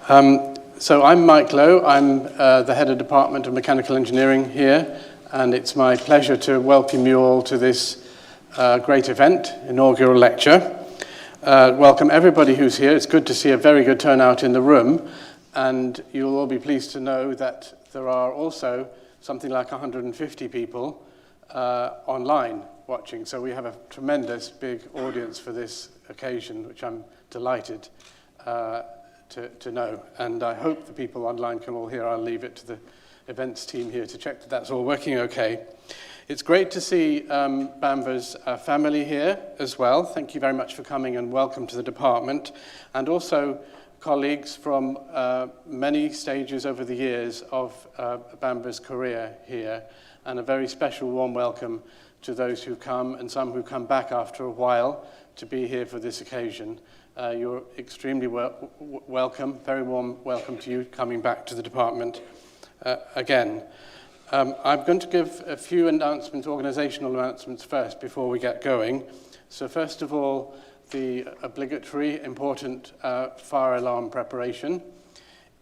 So I'm Mike Lowe. I'm the head of Department of Mechanical Engineering here, and it's my pleasure to welcome you all to this great event, inaugural lecture. Welcome everybody who's here. It's good to see a very good turnout in the room, and you'll all be pleased to know that there are also something like 150 people online watching. So we have a tremendous big audience for this occasion, which I'm delighted to know. And I hope the people online can all hear. I'll leave it to the events team here to check that that's all working okay. It's great to see Bamber's family here as well. Thank you very much for coming and welcome to the department. And also colleagues from many stages over the years of Bamber's career here. And a very special warm welcome to those who come and some who come back after a while to be here for this occasion. You're extremely welcome, very warm welcome to you coming back to the department again. I'm going to give a few announcements, organizational announcements first before we get going. So first of all, the obligatory important fire alarm preparation.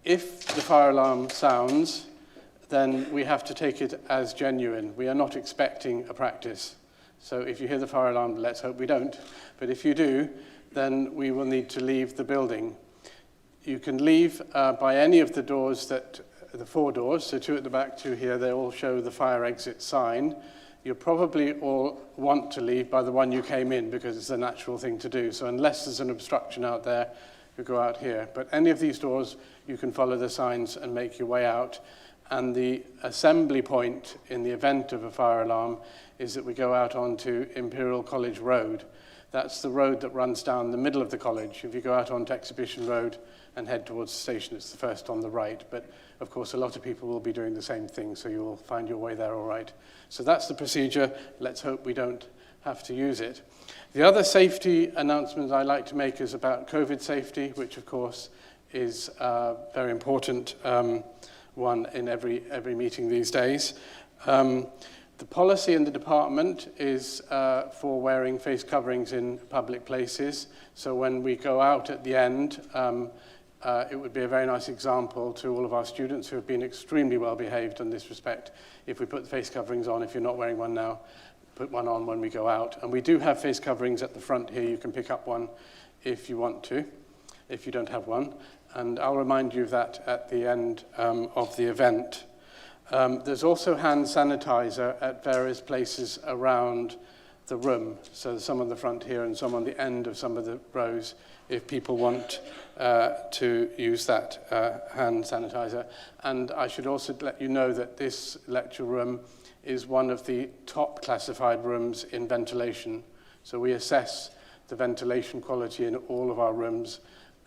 If the fire alarm sounds, then we have to take it as genuine. We are not expecting a practice. So if you hear the fire alarm, let's hope we don't, but if you do, then we will need to leave the building. You can leave by any of the doors the 4 doors, so 2 at the back, 2 here, they all show the fire exit sign. You probably all want to leave by the one you came in because it's a natural thing to do. So unless there's an obstruction out there, you go out here. But any of these doors, you can follow the signs and make your way out. And the assembly point in the event of a fire alarm is that we go out onto Imperial College Road. That's the road that runs down the middle of the college. If you go out onto Exhibition Road and head towards the station, it's the first on the right. But of course, a lot of people will be doing the same thing, so you'll find your way there all right. So that's the procedure. Let's hope we don't have to use it. The other safety announcement I like to make is about COVID safety, which of course is a very important one in every meeting these days. The policy in the department is for wearing face coverings in public places. So when we go out at the end, it would be a very nice example to all of our students who have been extremely well behaved in this respect. If we put the face coverings on, if you're not wearing one now, put one on when we go out. And we do have face coverings at the front here. You can pick up one if you want to, if you don't have one. And I'll remind you of that at the end of the event. There's also hand sanitizer at various places around the room. So some on the front here and some on the end of some of the rows if people want to use that hand sanitizer. And I should also let you know that this lecture room is one of the top classified rooms in ventilation. So we assess the ventilation quality in all of our rooms.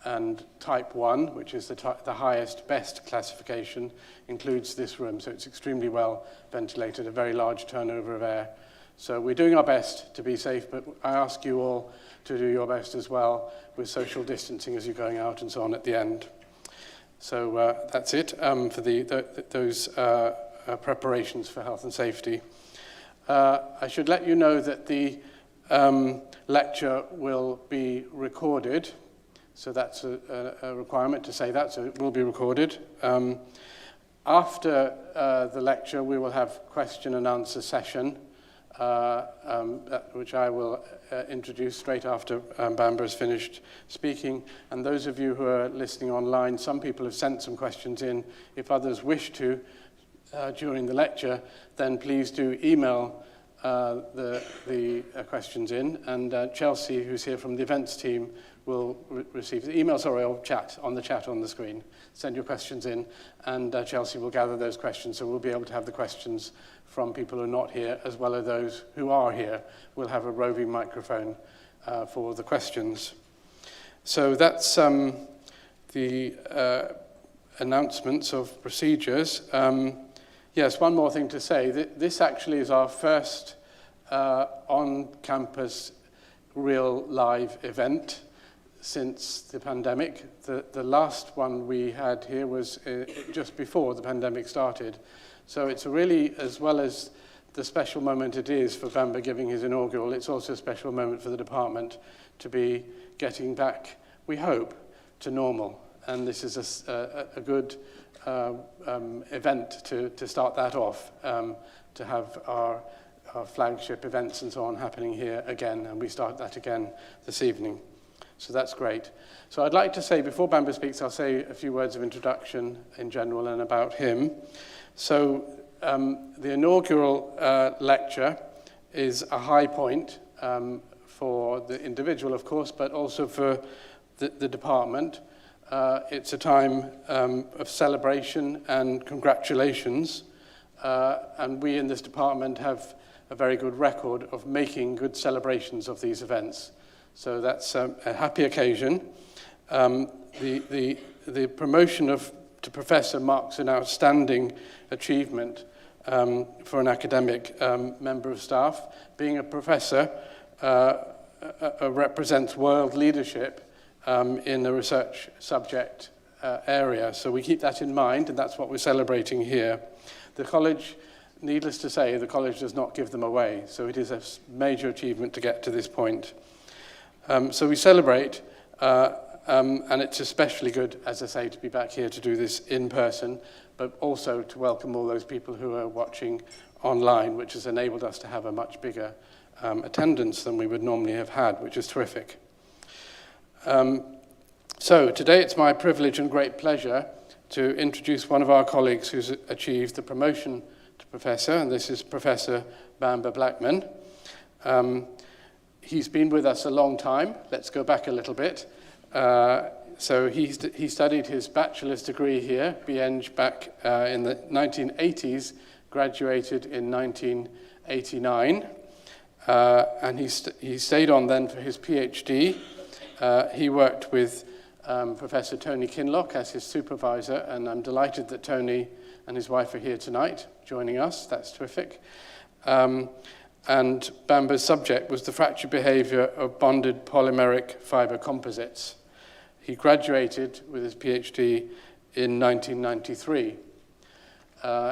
And type 1, which is the highest, best classification, includes this room. So it's extremely well ventilated, a very large turnover of air. So we're doing our best to be safe, but I ask you all to do your best as well with social distancing as you're going out and so on at the end. So that's it for those preparations for health and safety. I should let you know that the lecture will be recorded. So that's a requirement to say that, so it will be recorded. After the lecture, we will have question and answer session, which I will introduce straight after Bamber has finished speaking. And those of you who are listening online, some people have sent some questions in. If others wish to, during the lecture, then please do email the questions in. And Chelsea, who's here from the events team, will receive the emails or chat on the screen. Send your questions in, and Chelsea will gather those questions, so we'll be able to have the questions from people who are not here, as well as those who are here. We'll have a roving microphone for the questions. So that's the announcements of procedures. Yes, one more thing to say. This actually is our first on-campus real live event since the pandemic. The last one we had here was just before the pandemic started. So it's really, as well as the special moment it is for Bamba giving his inaugural, it's also a special moment for the department to be getting back, we hope, to normal. and this is a good event to start that off, to have our flagship events and so on happening here again, and we start that again this evening. So that's great. So I'd like to say, before Bamba speaks, I'll say a few words of introduction in general and about him. So the inaugural lecture is a high point for the individual, of course, but also for the department. It's a time of celebration and congratulations, and we in this department have a very good record of making good celebrations of these events. So that's a happy occasion. The promotion to professor marks an outstanding achievement for an academic member of staff. Being a professor represents world leadership in the research subject area. So we keep that in mind, and that's what we're celebrating here. The college, needless to say, the college does not give them away, so it is a major achievement to get to this point. So we celebrate, and it's especially good, as I say, to be back here to do this in person, but also to welcome all those people who are watching online, which has enabled us to have a much bigger attendance than we would normally have had, which is terrific. So today it's my privilege and great pleasure to introduce one of our colleagues who's achieved the promotion to professor, and this is Professor Bamber Blackman. He's been with us a long time. Let's go back a little bit. So he studied his bachelor's degree here, BEng, back in the 1980s, graduated in 1989, and he stayed on then for his PhD. He worked with Professor Tony Kinloch as his supervisor, and I'm delighted that Tony and his wife are here tonight joining us. That's terrific. And Bamber's subject was the fracture behavior of bonded polymeric fiber composites. He graduated with his PhD in 1993.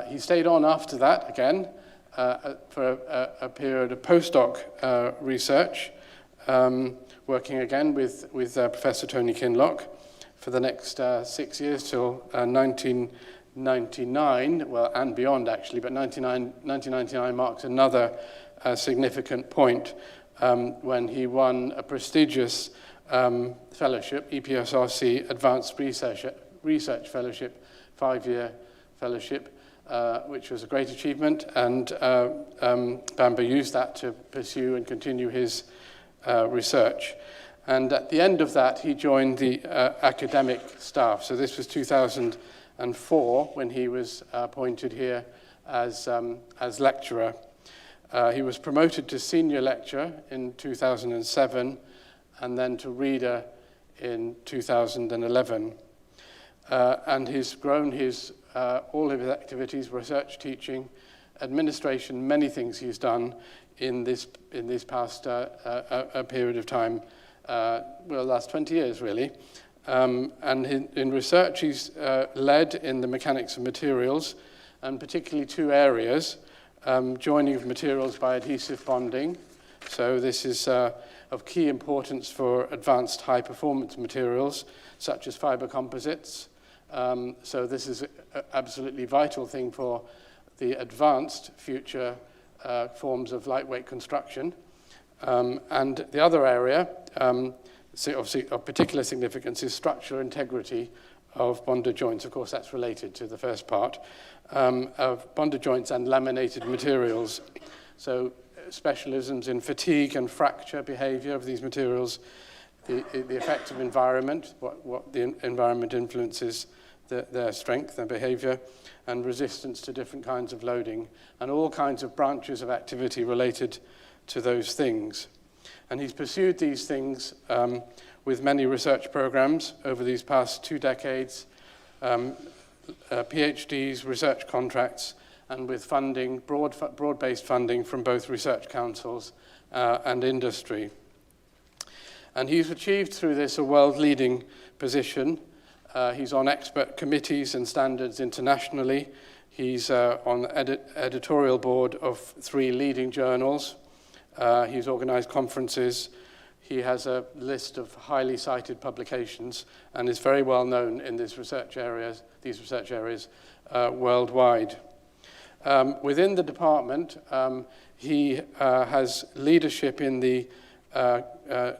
He stayed on after that again for a period of postdoc research, working again with Professor Tony Kinloch for the next 6 years till 1999, well, and beyond actually, but 1999 marks another significant point when he won a prestigious fellowship, EPSRC Advanced Research Fellowship, 5-year fellowship, which was a great achievement, and Bamber used that to pursue and continue his research. And at the end of that, he joined the academic staff. So this was 2004 when he was appointed here as lecturer. He was promoted to senior lecturer in 2007 and then to reader in 2011. And he's grown all of his activities, research, teaching, administration, many things he's done in this past period of time, last 20 years really. And in research, he's led in the mechanics of materials, and particularly two areas, joining of materials by adhesive bonding. So this is of key importance for advanced high-performance materials, such as fiber composites. So this is an absolutely vital thing for the advanced future forms of lightweight construction. And the other area, obviously of particular significance, is structural integrity of bonded joints. Of course, that's related to the first part, of bonded joints and laminated materials. So specialisms in fatigue and fracture behavior of these materials, the effect of environment, what the environment influences their strength, their behavior, and resistance to different kinds of loading, and all kinds of branches of activity related to those things. And he's pursued these things with many research programs over these past 2 decades, PhDs, research contracts, and with funding, broad-based funding from both research councils and industry. And he's achieved through this a world-leading position. He's on expert committees and standards internationally. He's on the editorial board of 3 leading journals. He's organized conferences. he has a list of highly cited publications and is very well known in these research areas worldwide. Within the department, he has leadership in the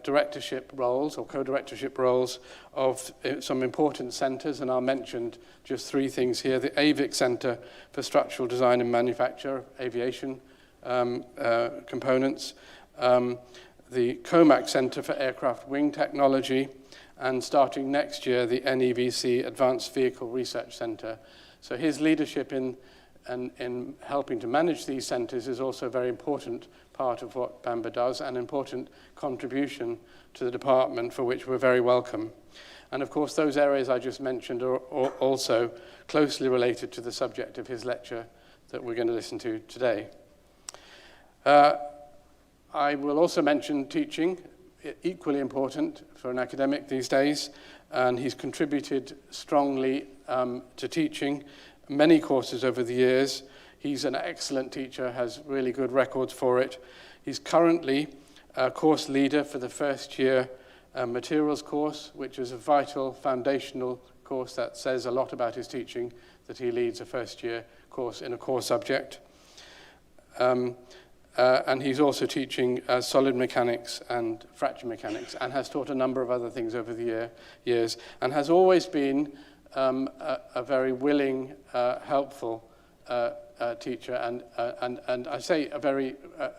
directorship roles or co-directorship roles of some important centres, and I'll mention just three things here. The AVIC Centre for Structural Design and Manufacture, aviation components, the COMAC Centre for Aircraft Wing Technology, and starting next year, the NEVC Advanced Vehicle Research Centre. So his leadership in helping to manage these centres is also a very important part of what Bamba does, an important contribution to the department for which we're very welcome. And of course, those areas I just mentioned are also closely related to the subject of his lecture that we're going to listen to today. I will also mention teaching, equally important for an academic these days, and he's contributed strongly to teaching many courses over the years. He's an excellent teacher, has really good records for it. He's currently a course leader for the first year materials course, which is a vital foundational course that says a lot about his teaching, that he leads a first year course in a core subject. And he's also teaching solid mechanics and fracture mechanics, and has taught a number of other things over the years, and has always been a very willing, helpful teacher, and I say a very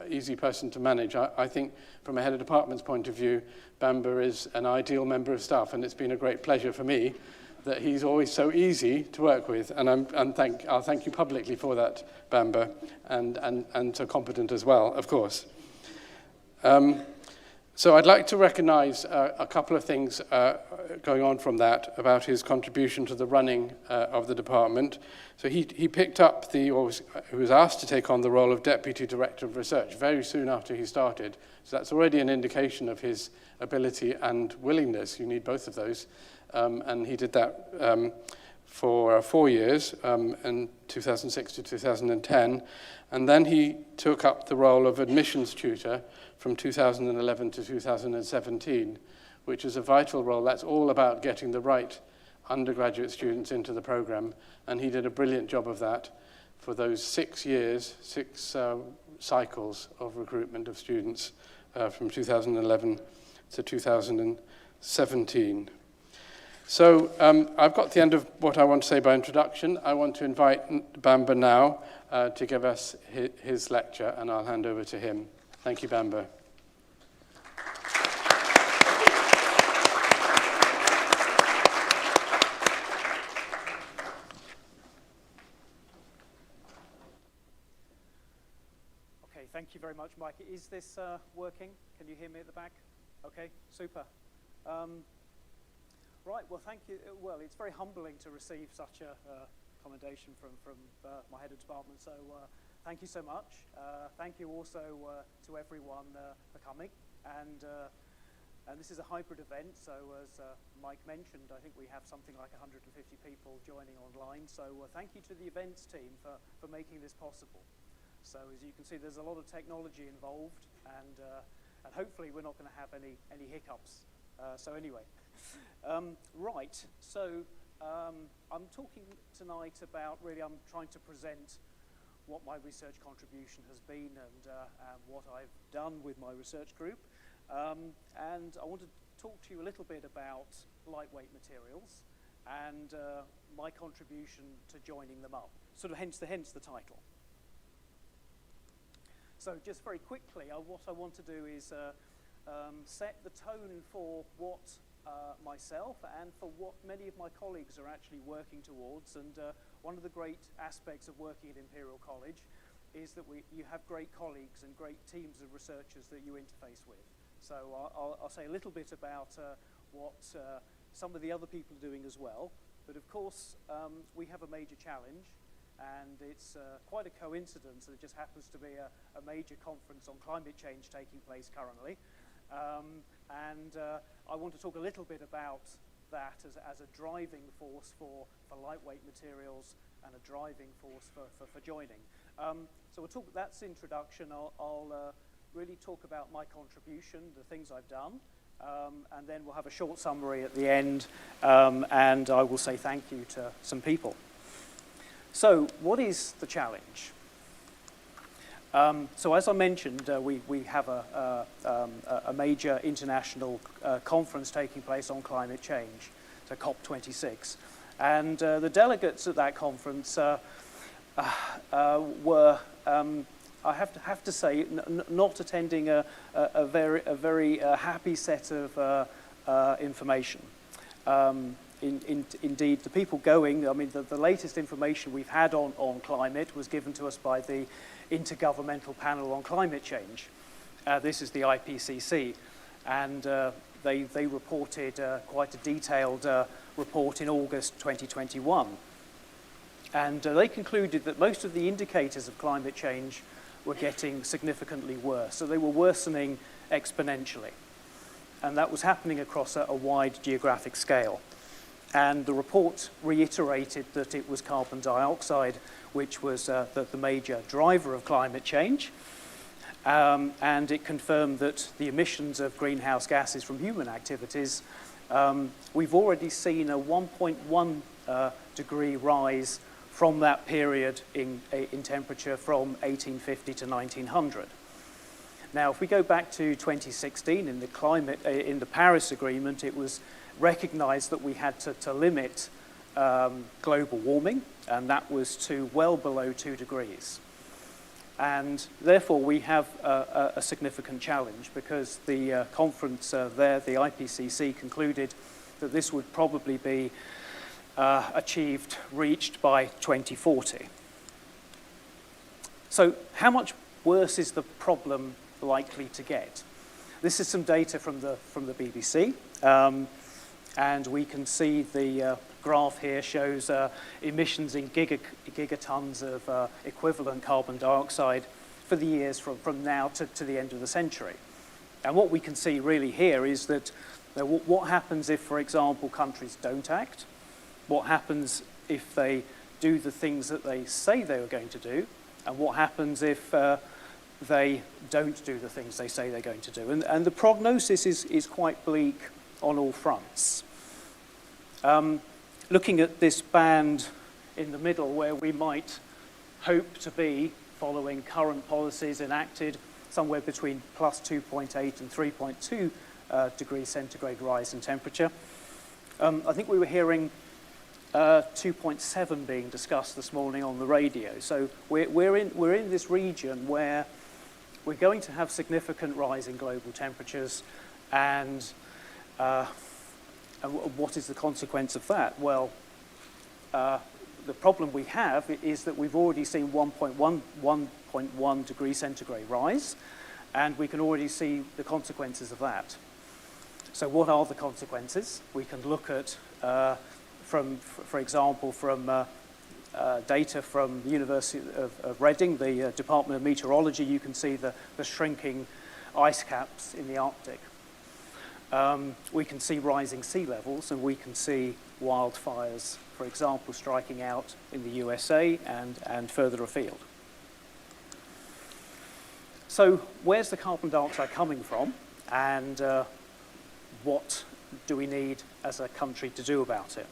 easy person to manage. I think from a head of department's point of view, Bamba is an ideal member of staff, and it's been a great pleasure for me that he's always so easy to work with, and I'll thank you publicly for that, Bamba, and so competent as well, of course. So I'd like to recognize a couple of things going on from that about his contribution to the running of the department. So he picked up he was asked to take on the role of Deputy Director of Research very soon after he started. So that's already an indication of his ability and willingness. You need both of those. And he did that for 4 years, in 2006 to 2010. And then he took up the role of admissions tutor from 2011 to 2017, which is a vital role. That's all about getting the right undergraduate students into the program. And he did a brilliant job of that for those 6 years, 6 cycles of recruitment of students from 2011 to 2017. So I've got to the end of what I want to say by introduction. I want to invite Bamba now to give us his lecture, and I'll hand over to him. Thank you, Bamba. Okay, thank you very much, Mike. Is this working? Can you hear me at the back? Okay, super. Right, well, thank you. Well, it's very humbling to receive such a commendation from my head of department, so thank you so much. Thank you also to everyone for coming. And this is a hybrid event, so as Mike mentioned, I think we have something like 150 people joining online, so thank you to the events team for making this possible. So as you can see, there's a lot of technology involved, and hopefully we're not going to have any hiccups. So anyway. Right, so I'm talking tonight about, really, I'm trying to present what my research contribution has been and what I've done with my research group. And I want to talk to you a little bit about lightweight materials and my contribution to joining them up, sort of hence the title. So just very quickly, what I want to do is set the tone for what myself and for what many of my colleagues are actually working towards. And one of the great aspects of working at Imperial College is that you have great colleagues and great teams of researchers that you interface with. So I'll say a little bit about what some of the other people are doing as well. But of course, we have a major challenge, and it's quite a coincidence that it just happens to be a major conference on climate change taking place currently. I want to talk a little bit about that as a driving force for lightweight materials and a driving force for joining. So we'll talk, that's introduction. I'll really talk about my contribution, the things I've done, and then we'll have a short summary at the end, and I will say thank you to some people. So what is the challenge? So as I mentioned, we have a major international conference taking place on climate change, so COP26. And the delegates at that conference were, I have to say, not attending a very happy set of information. Indeed, the people going, I mean, the latest information we've had on climate was given to us by the Intergovernmental Panel on Climate Change. This is the IPCC, and they reported quite a detailed report in August 2021. And they concluded that most of the indicators of climate change were getting significantly worse. So they were worsening exponentially. And that was happening across a wide geographic scale. And the report reiterated that it was carbon dioxide which was the major driver of climate change. And it confirmed that the emissions of greenhouse gases from human activities, we've already seen a 1.1 degree rise from that period in temperature from 1850 to 1900. Now, if we go back to 2016 in the Paris Agreement, it was recognized that we had to limit global warming, and that was to well below 2 degrees. And therefore, we have a significant challenge because the conference there, the IPCC, concluded that this would probably be reached by 2040. So how much worse is the problem likely to get? This is some data from the BBC, and we can see the graph here shows emissions in gigatons of equivalent carbon dioxide for the years from now to the end of the century. And what we can see really here is that what happens if, for example, countries don't act? What happens if they do the things that they say they were going to do? And what happens if they don't do the things they say they're going to do? And the prognosis is quite bleak on all fronts. Looking at this band in the middle where we might hope to be following current policies enacted, somewhere between plus 2.8 and 3.2 degrees centigrade rise in temperature. I think we were hearing 2.7 being discussed this morning on the radio. So we're in this region where we're going to have significant rise in global temperatures, and what is the consequence of that? Well, the problem we have is that we've already seen 1.1 degrees centigrade rise, and we can already see the consequences of that. So what are the consequences? We can look at, for example, from data from the University of Reading, the Department of Meteorology. You can see the shrinking ice caps in the Arctic. We can see rising sea levels, and we can see wildfires, for example, striking out in the USA and further afield. So where's the carbon dioxide coming from, and what do we need as a country to do about it?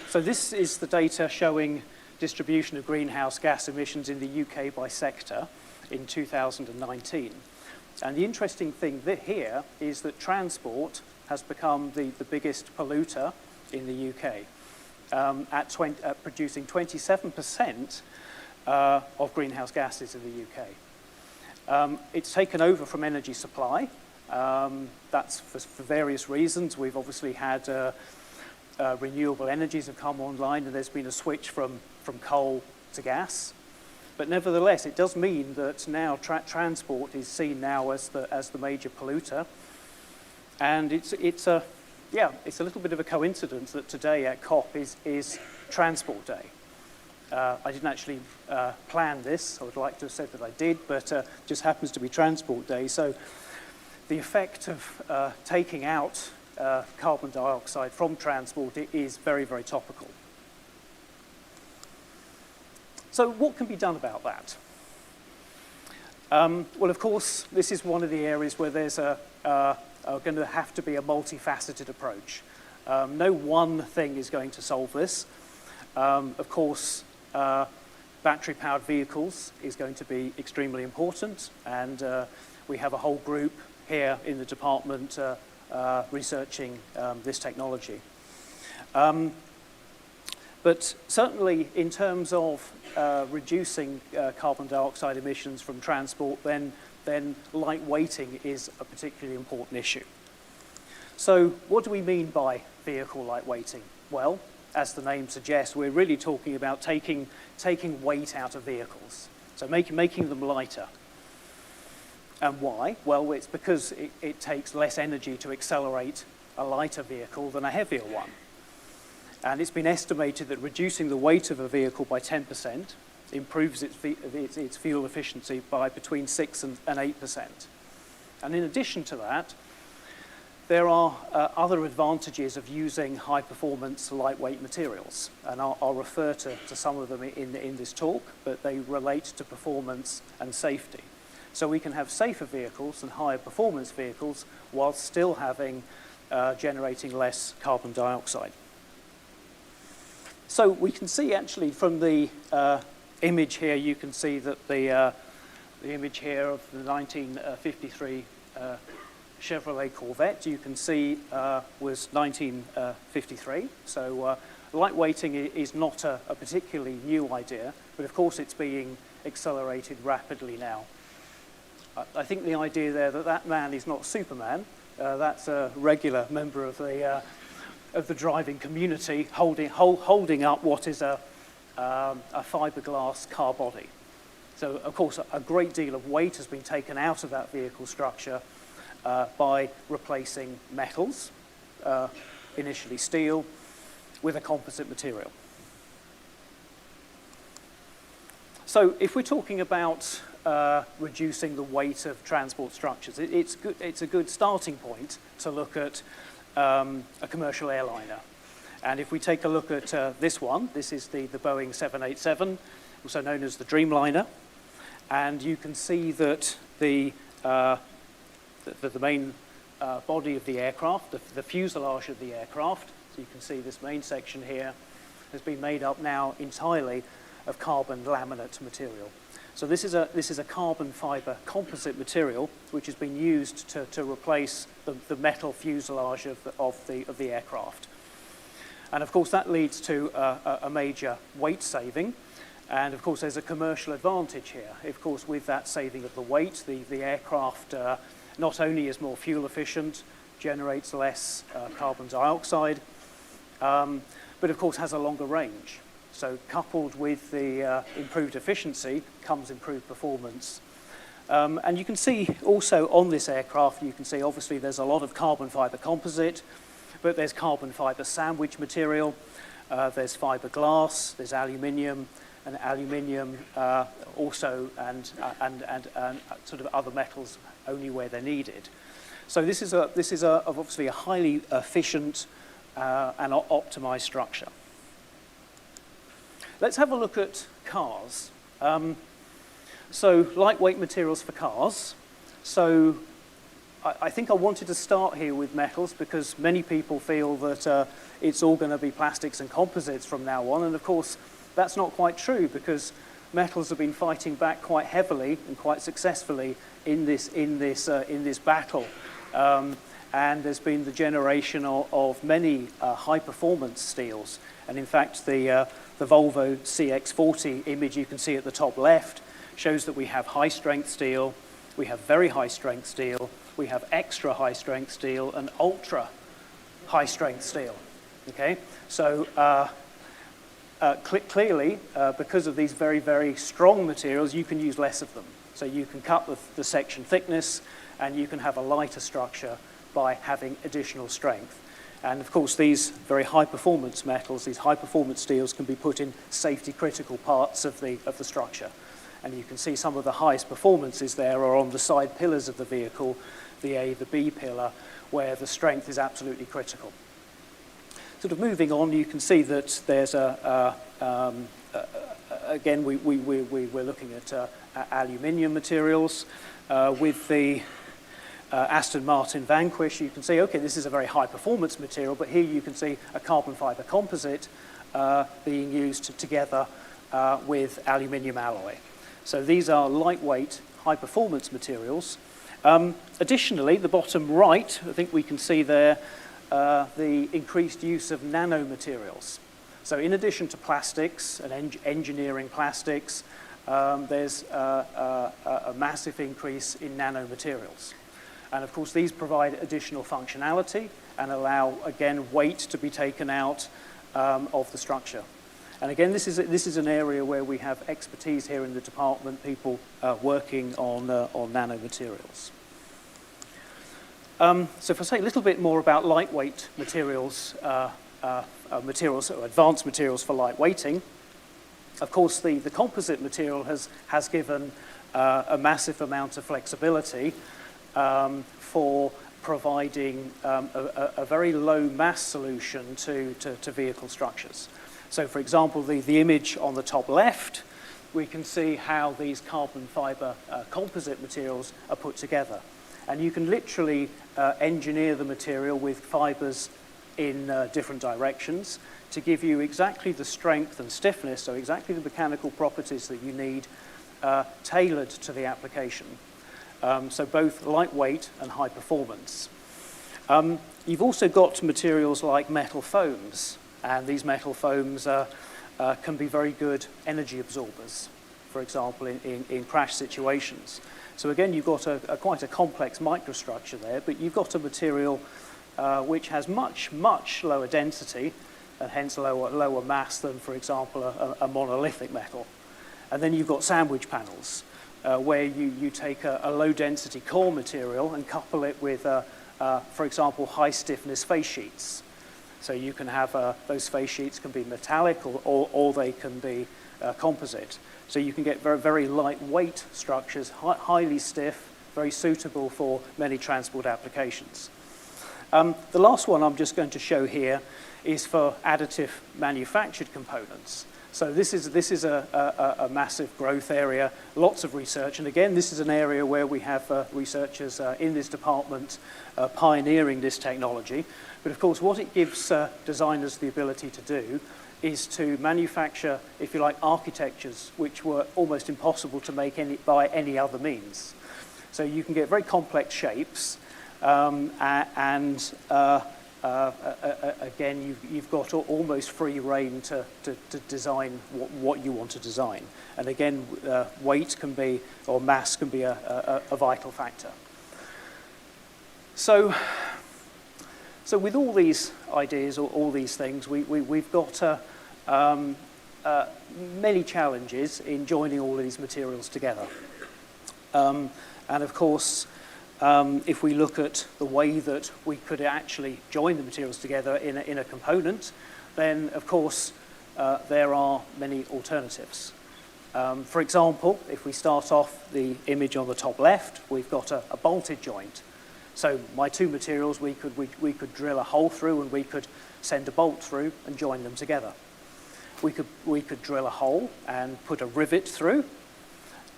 So this is the data showing distribution of greenhouse gas emissions in the UK by sector in 2019. And the interesting thing here is that transport has become the biggest polluter in the UK, at producing 27% of greenhouse gases in the UK. It's taken over from energy supply. That's for various reasons. We've obviously had renewable energies have come online, and there's been a switch from coal to gas. But nevertheless, it does mean that now transport is seen now as the major polluter, and it's a little bit of a coincidence that today at COP is Transport Day. I didn't actually plan this. I would like to have said that I did, but just happens to be Transport Day. So the effect of taking out carbon dioxide from transport is very, very topical. So what can be done about that? Well, of course, this is one of the areas where there's going to have to be a multifaceted approach. No one thing is going to solve this. Of course, battery-powered vehicles is going to be extremely important, and we have a whole group here in the department researching this technology. But certainly in terms of reducing carbon dioxide emissions from transport, then lightweighting is a particularly important issue. So what do we mean by vehicle lightweighting? Well, as the name suggests, we're really talking about taking weight out of vehicles, so making them lighter. And why? Well, it's because it takes less energy to accelerate a lighter vehicle than a heavier one. And it's been estimated that reducing the weight of a vehicle by 10% improves its fuel efficiency by between 6 and 8%. And in addition to that, there are other advantages of using high-performance, lightweight materials. And I'll refer to some of them in this talk, but they relate to performance and safety. So we can have safer vehicles and higher performance vehicles while still generating less carbon dioxide. So we can see actually from the image here, you can see that the image here of the 1953 Chevrolet Corvette, you can see was 1953. So lightweighting is not a particularly new idea, but of course it's being accelerated rapidly now. I think the idea there that man is not Superman, that's a regular member of the driving community holding up what is a fiberglass car body. So, of course, a great deal of weight has been taken out of that vehicle structure by replacing metals, initially steel, with a composite material. So, if we're talking about reducing the weight of transport structures, it's a good starting point to look at a commercial airliner. And if we take a look at this one, this is the Boeing 787, also known as the Dreamliner. And you can see that the main body of the aircraft, the fuselage of the aircraft, so you can see this main section here, has been made up now entirely of carbon laminate material. So this is a carbon fiber composite material which has been used to replace the metal fuselage of the aircraft. And of course that leads to a major weight saving, and of course there's a commercial advantage here. Of course, with that saving of the weight, the aircraft not only is more fuel efficient, generates less carbon dioxide, but of course has a longer range. So coupled with the improved efficiency comes improved performance. And you can see also on this aircraft, you can see obviously there's a lot of carbon fiber composite, but there's carbon fiber sandwich material, there's fiberglass, there's aluminium, and aluminium also, and sort of other metals only where they're needed. So this is obviously a highly efficient and optimized structure. Let's have a look at cars. So lightweight materials for cars. So I think I wanted to start here with metals because many people feel that it's all going to be plastics and composites from now on, and of course that's not quite true because metals have been fighting back quite heavily and quite successfully in this battle. And there's been the generation of many high-performance steels. And in fact, the Volvo CX-40 image you can see at the top left shows that we have high-strength steel, we have very high-strength steel, we have extra high-strength steel, and ultra high-strength steel. Okay, so clearly, because of these very, very strong materials, you can use less of them. So you can cut the section thickness, and you can have a lighter structure by having additional strength. And of course, these very high-performance metals, these high-performance steels, can be put in safety-critical parts of the structure. And you can see some of the highest performances there are on the side pillars of the vehicle, the A, the B pillar, where the strength is absolutely critical. Sort of moving on, you can see that there's an again, we're looking at aluminium materials. With the Aston Martin Vanquish, you can see, okay, this is a very high performance material, but here you can see a carbon fiber composite being used together with aluminium alloy. So these are lightweight, high performance materials. Additionally, the bottom right, I think we can see there the increased use of nanomaterials. So in addition to plastics and engineering plastics, there's a massive increase in nanomaterials. And of course, these provide additional functionality and allow, again, weight to be taken out of the structure. And again, this is an area where we have expertise here in the department, people working on nanomaterials. So if I say a little bit more about lightweight materials, advanced materials for lightweighting, of course, the composite material has given a massive amount of flexibility for providing a very low mass solution to vehicle structures. So for example, the image on the top left, we can see how these carbon fiber composite materials are put together. And you can literally engineer the material with fibers in different directions to give you exactly the strength and stiffness, so exactly the mechanical properties that you need tailored to the application. So both lightweight and high performance. You've also got materials like metal foams, and these metal foams can be very good energy absorbers, for example, in crash situations. So again, you've got quite a complex microstructure there, but you've got a material which has much, much lower density, and hence lower mass than, for example, a monolithic metal. And then you've got sandwich panels, where you take a low-density core material and couple it with, for example, high-stiffness face sheets. So you can have those face sheets can be metallic or they can be composite. So you can get very, very lightweight structures, highly stiff, very suitable for many transport applications. The last one I'm just going to show here is for additive manufactured components. So this is a massive growth area, lots of research, and again, this is an area where we have researchers in this department pioneering this technology. But of course, what it gives designers the ability to do is to manufacture, if you like, architectures which were almost impossible to make by any other means. So you can get very complex shapes, again, you've got almost free rein to design what you want to design. And again, weight can be, or mass can be a vital factor. So with all these ideas, or all these things, we've got many challenges in joining all of these materials together. And of course, if we look at the way that we could actually join the materials together in a component, then of course there are many alternatives. For example, if we start off the image on the top left, we've got a bolted joint. So my two materials, we could drill a hole through and we could send a bolt through and join them together. We could drill a hole and put a rivet through,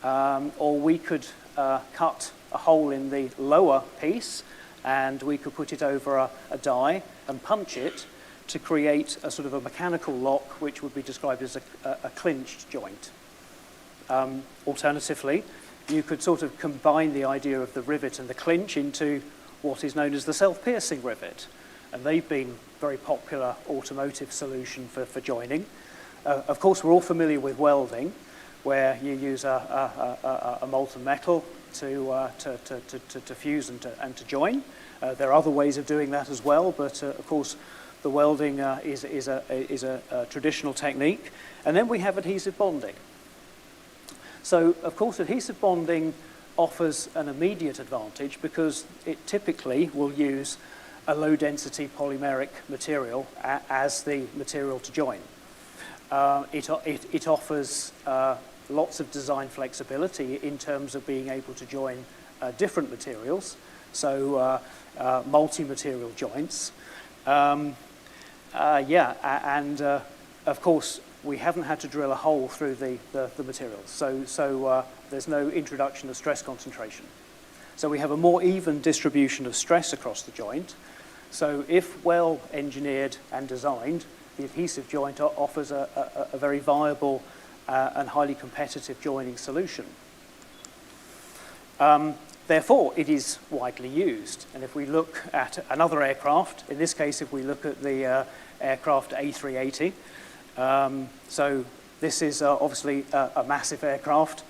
or we could cut a hole in the lower piece and we could put it over a die and punch it to create a sort of a mechanical lock which would be described as a clinched joint. Alternatively, you could sort of combine the idea of the rivet and the clinch into what is known as the self-piercing rivet. And they've been very popular automotive solution for joining. Of course, we're all familiar with welding, where you use a molten metal to fuse and to join. There are other ways of doing that as well, but of course, the welding is a traditional technique. And then we have adhesive bonding. So, of course, adhesive bonding offers an immediate advantage because it typically will use a low-density polymeric material as the material to join. It offers lots of design flexibility in terms of being able to join different materials, so multi-material joints. of course, we haven't had to drill a hole through the materials, so there's no introduction of stress concentration. So we have a more even distribution of stress across the joint. So if well engineered and designed, the adhesive joint offers a very viable and highly competitive joining solution. Therefore, it is widely used. And if we look at another aircraft, in this case, if we look at the aircraft A380, so this is obviously a massive aircraft.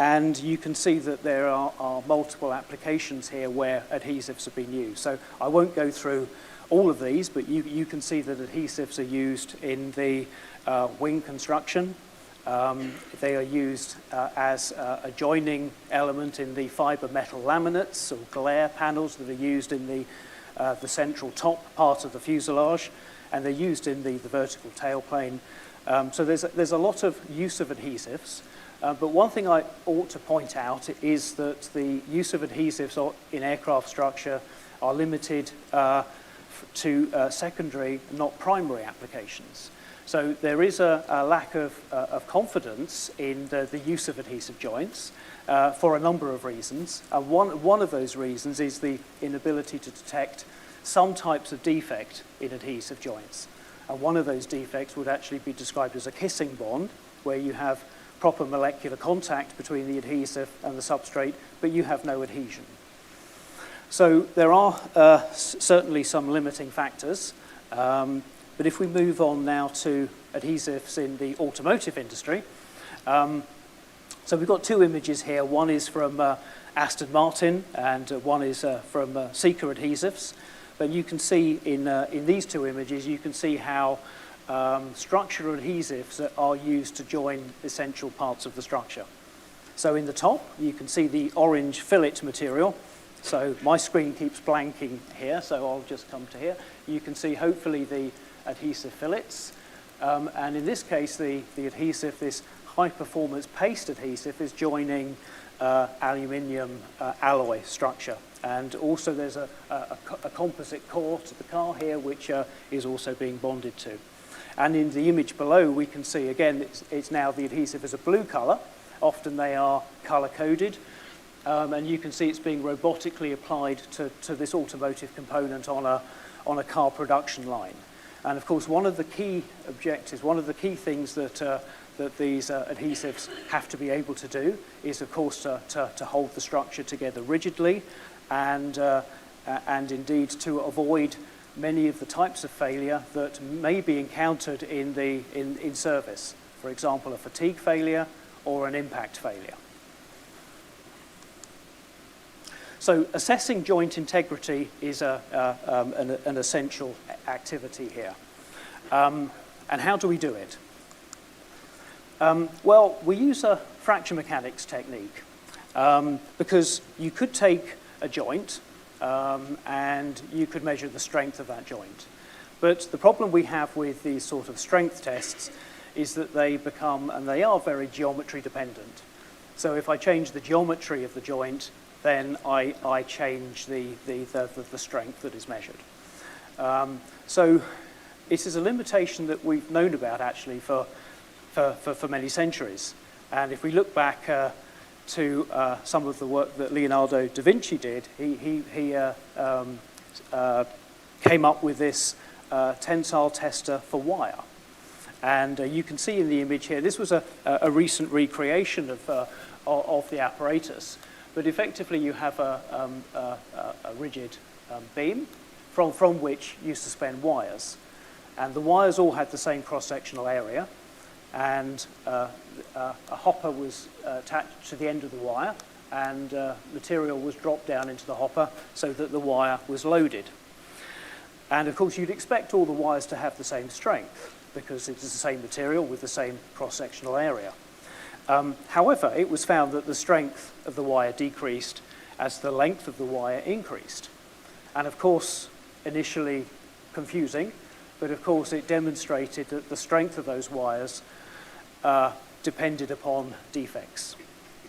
And you can see that there are multiple applications here where adhesives have been used. So I won't go through all of these, but you can see that adhesives are used in the wing construction. They are used as a joining element in the fiber metal laminates or glare panels that are used in the central top part of the fuselage, and they're used in the vertical tailplane. So there's a lot of use of adhesives. But one thing I ought to point out is that the use of adhesives in aircraft structure are limited to secondary, not primary applications. So there is a lack of confidence in the use of adhesive joints for a number of reasons. And one of those reasons is the inability to detect some types of defect in adhesive joints. And one of those defects would actually be described as a kissing bond, where you have proper molecular contact between the adhesive and the substrate, but you have no adhesion. So there are certainly some limiting factors, but if we move on now to adhesives in the automotive industry, so we've got two images here. One is from Aston Martin and one is from Sika Adhesives. But you can see in these two images, you can see how structural adhesives are used to join essential parts of the structure. So in the top, you can see the orange fillet material. So my screen keeps blanking here, so I'll just come to here. You can see hopefully the adhesive fillets. And in this case, the adhesive, this high-performance paste adhesive, is joining aluminium alloy structure. And also there's a composite core to the car here, which is also being bonded to. And in the image below, we can see, again, it's now the adhesive is a blue color. Often they are color-coded. And you can see it's being robotically applied to this automotive component on a car production line. And of course, one of the key objectives, one of the key things that these adhesives have to be able to do is, of course, to hold the structure together rigidly and indeed to avoid many of the types of failure that may be encountered in service. For example, a fatigue failure or an impact failure. So assessing joint integrity is an essential activity here. And how do we do it? Well, we use a fracture mechanics technique because you could take a joint and you could measure the strength of that joint. But the problem we have with these sort of strength tests is that they become, and they are very geometry dependent. So if I change the geometry of the joint, then I change the strength that is measured. So it is a limitation that we've known about actually for many centuries. And if we look back to some of the work that Leonardo da Vinci did, he came up with this tensile tester for wire. And you can see in the image here, this was a recent recreation of the apparatus. But effectively, you have a rigid beam from which you suspend wires. And the wires all had the same cross-sectional area. And a hopper was attached to the end of the wire, and material was dropped down into the hopper so that the wire was loaded. And of course, you'd expect all the wires to have the same strength because it's the same material with the same cross-sectional area. However, it was found that the strength of the wire decreased as the length of the wire increased. And of course, initially confusing, but of course it demonstrated that the strength of those wires depended upon defects.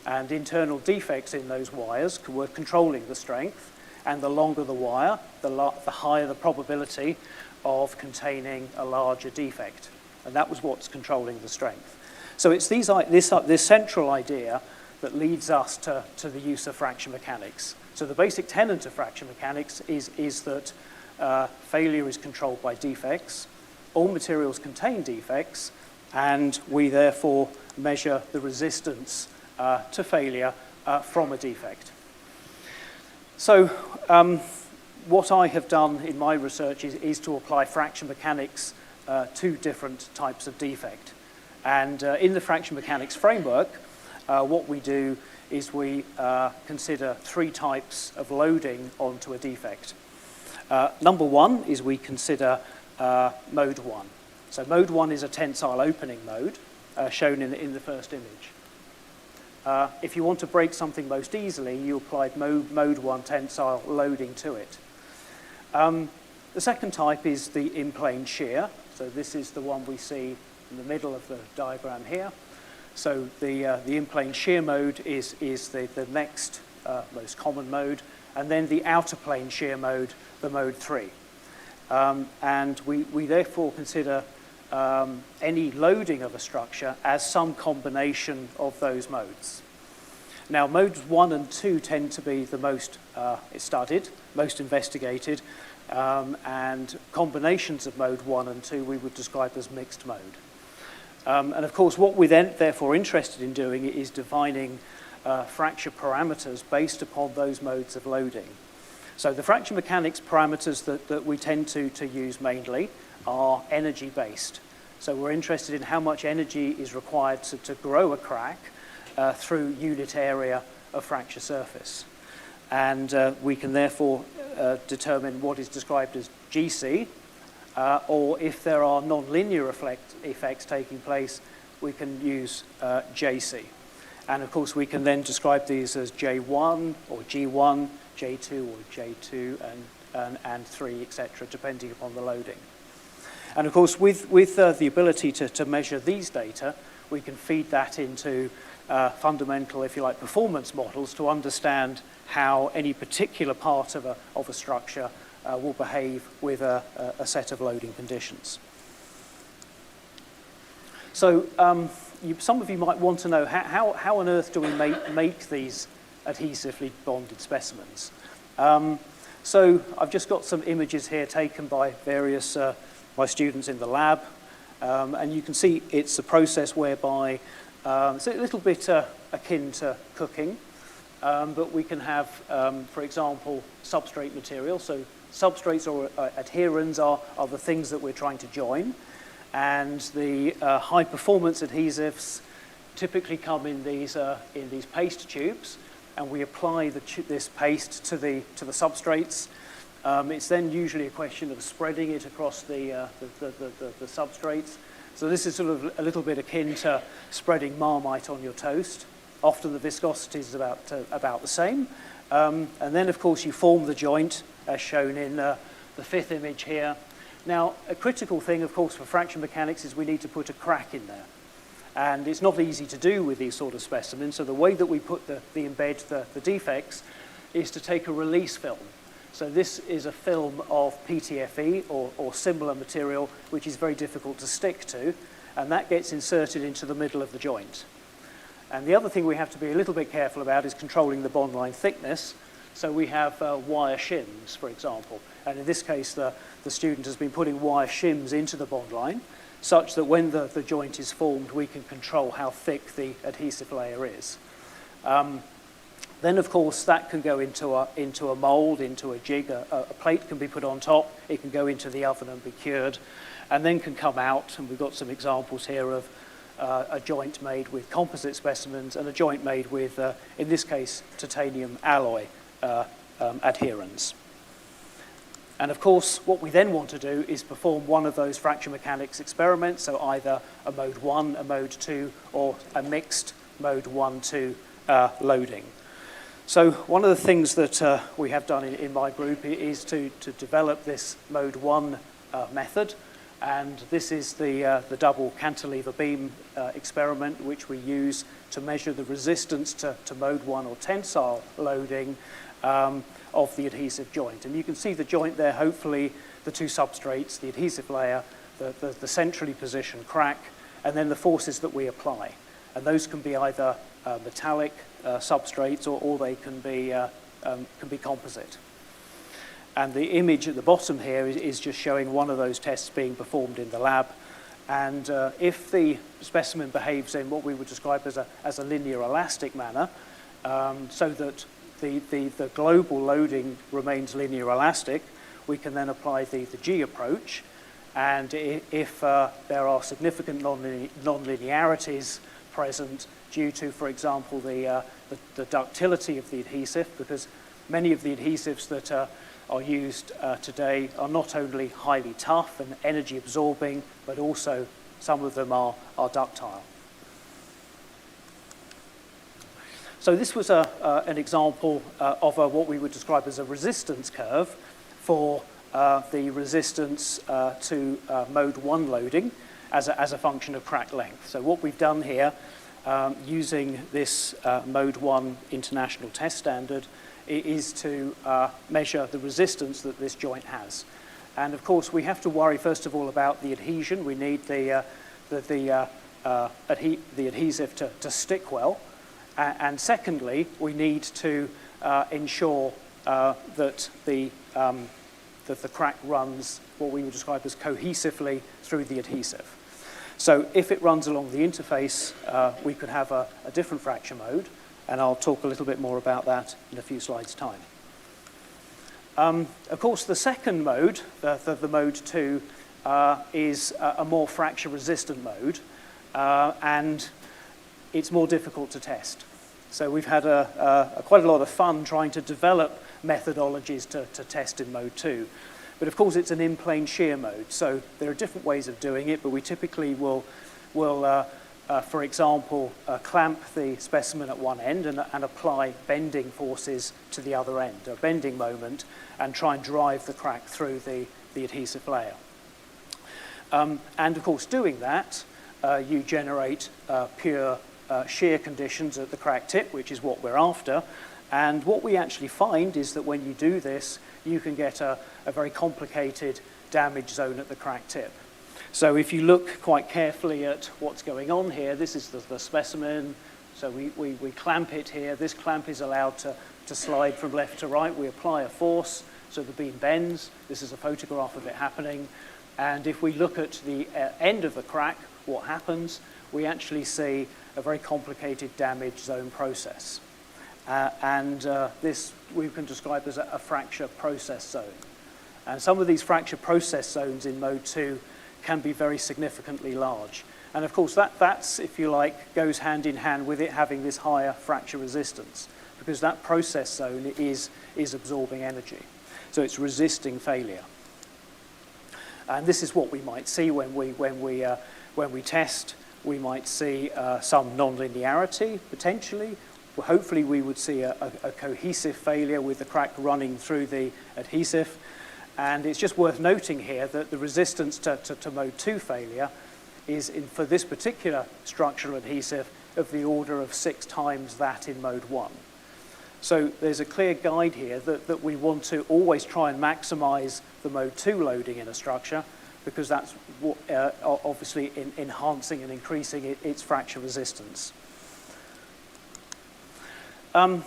And internal defects in those wires were controlling the strength, and the longer the wire, the higher the probability of containing a larger defect. And that was what's controlling the strength. So it's this central idea that leads us to the use of fraction mechanics. So the basic tenet of fraction mechanics is that failure is controlled by defects. All materials contain defects, and we therefore measure the resistance to failure from a defect. So what I have done in my research is to apply fraction mechanics to different types of defect. And in the fraction mechanics framework, what we do is we consider three types of loading onto a defect. Number one is we consider mode one. So mode one is a tensile opening mode, shown in the first image. If you want to break something most easily, you apply mode one tensile loading to it. The second type is the in-plane shear. So this is the one we see in the middle of the diagram here. So the in-plane shear mode is the next most common mode, and then the outer plane shear mode, the mode 3. And we therefore consider any loading of a structure as some combination of those modes. Now, modes 1 and 2 tend to be the most studied, most investigated, and combinations of mode 1 and 2 we would describe as mixed mode. And of course, what we're then therefore interested in doing is defining fracture parameters based upon those modes of loading. So the fraction mechanics parameters that we tend to use mainly are energy-based. So we're interested in how much energy is required to grow a crack through unit area of fracture surface. And we can therefore determine what is described as GC, or if there are nonlinear effects taking place, we can use JC. And of course, we can then describe these as J1 or G1, J2 or J2, and 3, etc., depending upon the loading. And of course, with the ability to measure these data, we can feed that into fundamental, if you like, performance models to understand how any particular part of a structure will behave with a set of loading conditions. So some of you might want to know how on earth do we make these adhesively bonded specimens? So I've just got some images here taken by various my students in the lab, and you can see it's a process whereby it's a little bit akin to cooking, but we can have, for example, substrate material. So substrates or adherents are the things that we're trying to join, and the high-performance adhesives typically come in these paste tubes, and we apply this paste to the substrates. It's then usually a question of spreading it across the substrates. So this is sort of a little bit akin to spreading Marmite on your toast. Often the viscosity is about the same. And then, of course, you form the joint, as shown in the fifth image here. Now, a critical thing, of course, for fraction mechanics is we need to put a crack in there. And it's not easy to do with these sort of specimens. So the way that we embed the defects is to take a release film. So this is a film of PTFE or similar material, which is very difficult to stick to, and that gets inserted into the middle of the joint. And the other thing we have to be a little bit careful about is controlling the bond line thickness. So we have wire shims, for example. And in this case, the student has been putting wire shims into the bond line, such that when the joint is formed, we can control how thick the adhesive layer is. Then, of course, that can go into a mold, into a jig. A plate can be put on top. It can go into the oven and be cured, and then can come out. And we've got some examples here of a joint made with composite specimens and a joint made with, in this case, titanium alloy adherents. And of course, what we then want to do is perform one of those fraction mechanics experiments, so either a mode 1, a mode 2, or a mixed mode 1-2 loading. So one of the things that we have done in my group is to develop this mode 1 method, and this is the double cantilever beam experiment, which we use to measure the resistance to mode 1 or tensile loading of the adhesive joint. And you can see the joint there hopefully the two substrates, the adhesive layer, the centrally positioned crack, and then the forces that we apply. And those can be either metallic substrates, or they can be composite. And the image at the bottom here is just showing one of those tests being performed in the lab. And if the specimen behaves in what we would describe as a linear elastic manner, so that the global loading remains linear elastic, we can then apply the G approach. And if there are significant nonlinearities present due to, for example, the ductility of the adhesive, because many of the adhesives that are used today are not only highly tough and energy absorbing, but also some of them are ductile. So this was an example of what we would describe as a resistance curve for the resistance to mode 1 loading as a function of crack length. So what we've done here, using this mode 1 international test standard, is to measure the resistance that this joint has. And of course, we have to worry first of all about the adhesion. We need the adhesive to stick well. And secondly, we need to ensure that the crack runs what we would describe as cohesively through the adhesive. So if it runs along the interface, we could have a different fracture mode, and I'll talk a little bit more about that in a few slides' time. Of course, the second mode, the mode 2, is a more fracture-resistant mode, and it's more difficult to test. So we've had quite a lot of fun trying to develop methodologies to test in mode 2. But of course, it's an in-plane shear mode, so there are different ways of doing it, but we typically will for example, clamp the specimen at one end and apply bending forces to the other end, a bending moment, and try and drive the crack through the adhesive layer. And of course, doing that, you generate pure shear conditions at the crack tip, which is what we're after. And what we actually find is that when you do this, you can get a very complicated damage zone at the crack tip. So if you look quite carefully at what's going on here, this is the specimen. So we clamp it here. This clamp is allowed to slide from left to right. We apply a force, so the beam bends. This is a photograph of it happening. And if we look at the end of the crack, what happens? We actually see a very complicated damage zone process. This we can describe as a fracture process zone. And some of these fracture process zones in mode 2 can be very significantly large. And of course, that's, if you like, goes hand in hand with it having this higher fracture resistance, because that process zone is absorbing energy. So it's resisting failure. And this is what we might see when we test. We might see some nonlinearity, potentially. Well, hopefully, we would see a cohesive failure with the crack running through the adhesive. And it's just worth noting here that the resistance to mode 2 failure is, for this particular structural adhesive, of the order of 6 times that in mode 1. So there's a clear guide here that we want to always try and maximize the mode 2 loading in a structure, because that's obviously enhancing and increasing its fracture resistance.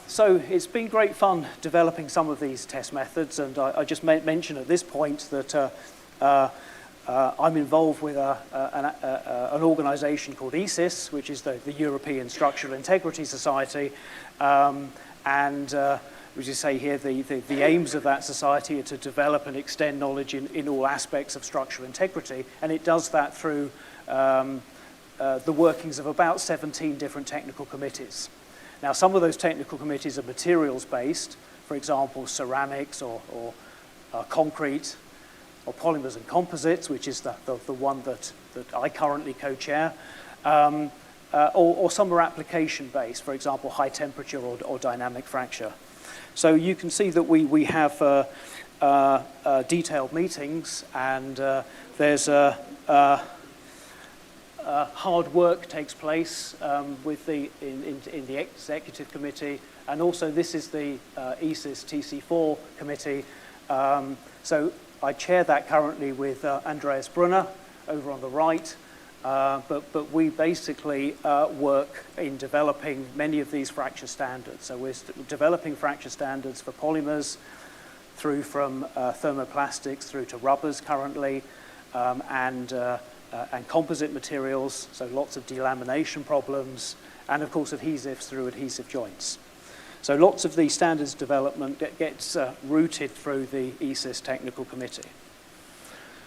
So it's been great fun developing some of these test methods, and I just mention at this point that I'm involved with an organization called ISES, which is the European Structural Integrity Society, and as you say here, the aims of that society are to develop and extend knowledge in all aspects of structural integrity, and it does that through the workings of about 17 different technical committees. Now, some of those technical committees are materials-based, for example, ceramics or concrete, or polymers and composites, which is the one that I currently co-chair, or some are application-based, for example, high temperature or dynamic fracture. So you can see that we have detailed meetings, and there's hard work takes place with in the executive committee, and also this is the ISES TC4 committee. So I chair that currently with Andreas Brunner over on the right, but we basically work in developing many of these fracture standards. So we're developing fracture standards for polymers, through from thermoplastics through to rubbers currently, and composite materials, so lots of delamination problems, and of course adhesives through adhesive joints. So lots of the standards development gets routed through the ISES Technical Committee.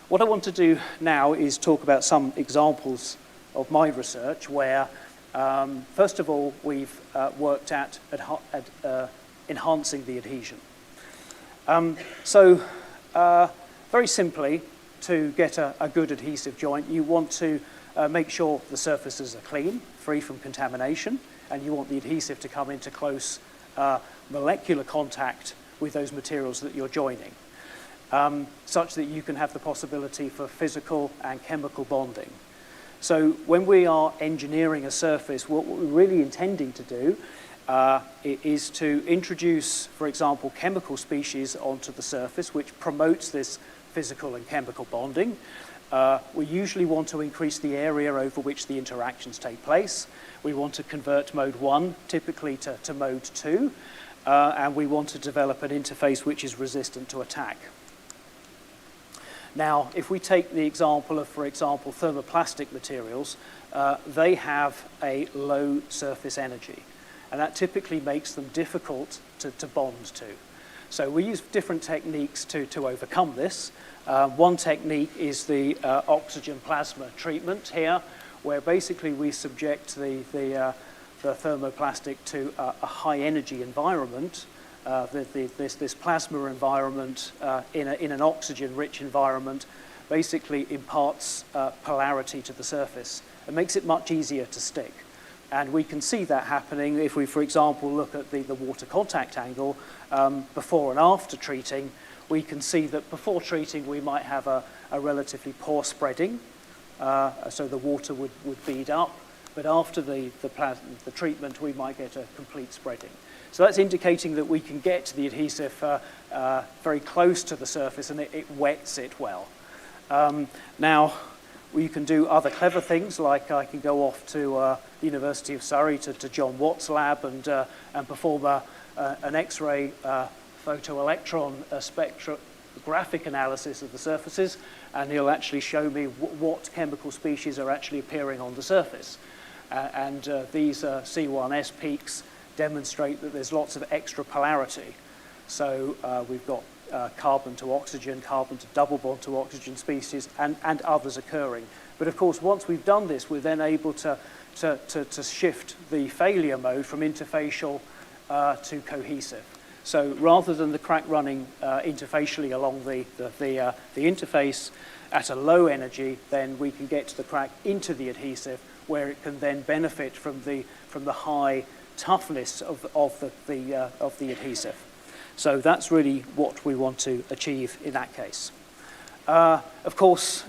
What I want to do now is talk about some examples of my research where, first of all, we've worked at enhancing the adhesion. Very simply, to get a good adhesive joint, you want to make sure the surfaces are clean, free from contamination, and you want the adhesive to come into close molecular contact with those materials that you're joining, such that you can have the possibility for physical and chemical bonding. So when we are engineering a surface, what we're really intending to do is to introduce, for example, chemical species onto the surface, which promotes this physical and chemical bonding. We usually want to increase the area over which the interactions take place. We want to convert mode 1 typically to mode 2, and we want to develop an interface which is resistant to attack. Now, if we take the example of, for example, thermoplastic materials, they have a low surface energy, and that typically makes them difficult to bond to. So we use different techniques to overcome this. One technique is the oxygen plasma treatment here, where basically we subject the thermoplastic to a high energy environment. This plasma environment in an oxygen-rich environment basically imparts polarity to the surface. It makes it much easier to stick. And we can see that happening if we, for example, look at the water contact angle before and after treating. We can see that before treating we might have a relatively poor spreading, so the water would bead up, but after the treatment we might get a complete spreading. So that's indicating that we can get the adhesive very close to the surface and it wets it well. Now, we can do other clever things, like I can go off to the University of Surrey to John Watt's lab and perform an X-ray photoelectron spectrographic analysis of the surfaces, and he'll actually show me what chemical species are actually appearing on the surface. These C1s peaks demonstrate that there's lots of extra polarity. So we've got carbon to oxygen, carbon to double bond to oxygen species, and others occurring. But of course, once we've done this, we're then able to shift the failure mode from interfacial to cohesive. So rather than the crack running interfacially along the interface at a low energy, then we can get the crack into the adhesive, where it can then benefit from the high toughness of the adhesive. So that's really what we want to achieve in that case. Of course,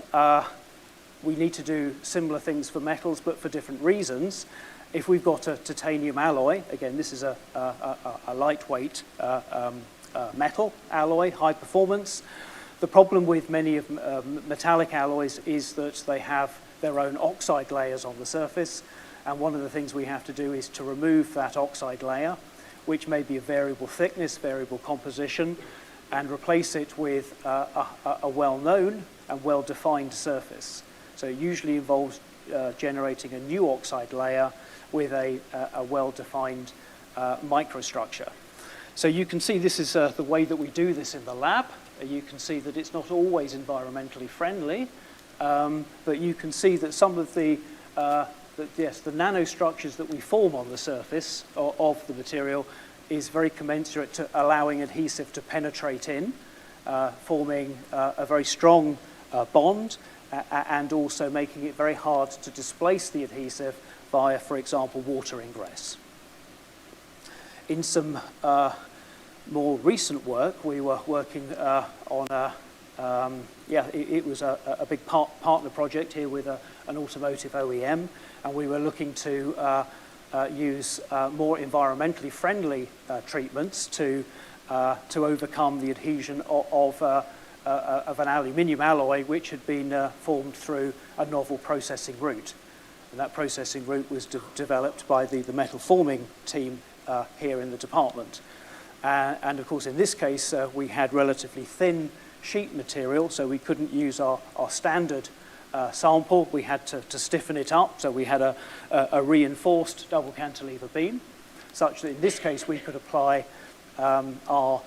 we need to do similar things for metals, but for different reasons. If we've got a titanium alloy, again, this is a lightweight metal alloy, high performance. The problem with many of metallic alloys is that they have their own oxide layers on the surface, and one of the things we have to do is to remove that oxide layer, which may be a variable thickness, variable composition, and replace it with a well-known and well-defined surface. So it usually involves generating a new oxide layer with a well-defined microstructure. So you can see this is the way that we do this in the lab. You can see that it's not always environmentally friendly, but you can see that some of the nanostructures that we form on the surface of the material is very commensurate to allowing adhesive to penetrate in, forming a very strong bond, and also making it very hard to displace the adhesive via, for example, water ingress. In some more recent work, we were working on it was a big partner project here with an automotive OEM, and we were looking to use more environmentally friendly treatments to overcome the adhesion of of an aluminium alloy which had been formed through a novel processing route. And that processing route was developed by the metal forming team here in the department. And of course, in this case, we had relatively thin sheet material, so we couldn't use our standard sample. We had to stiffen it up, so we had a reinforced double cantilever beam, such that in this case we could apply our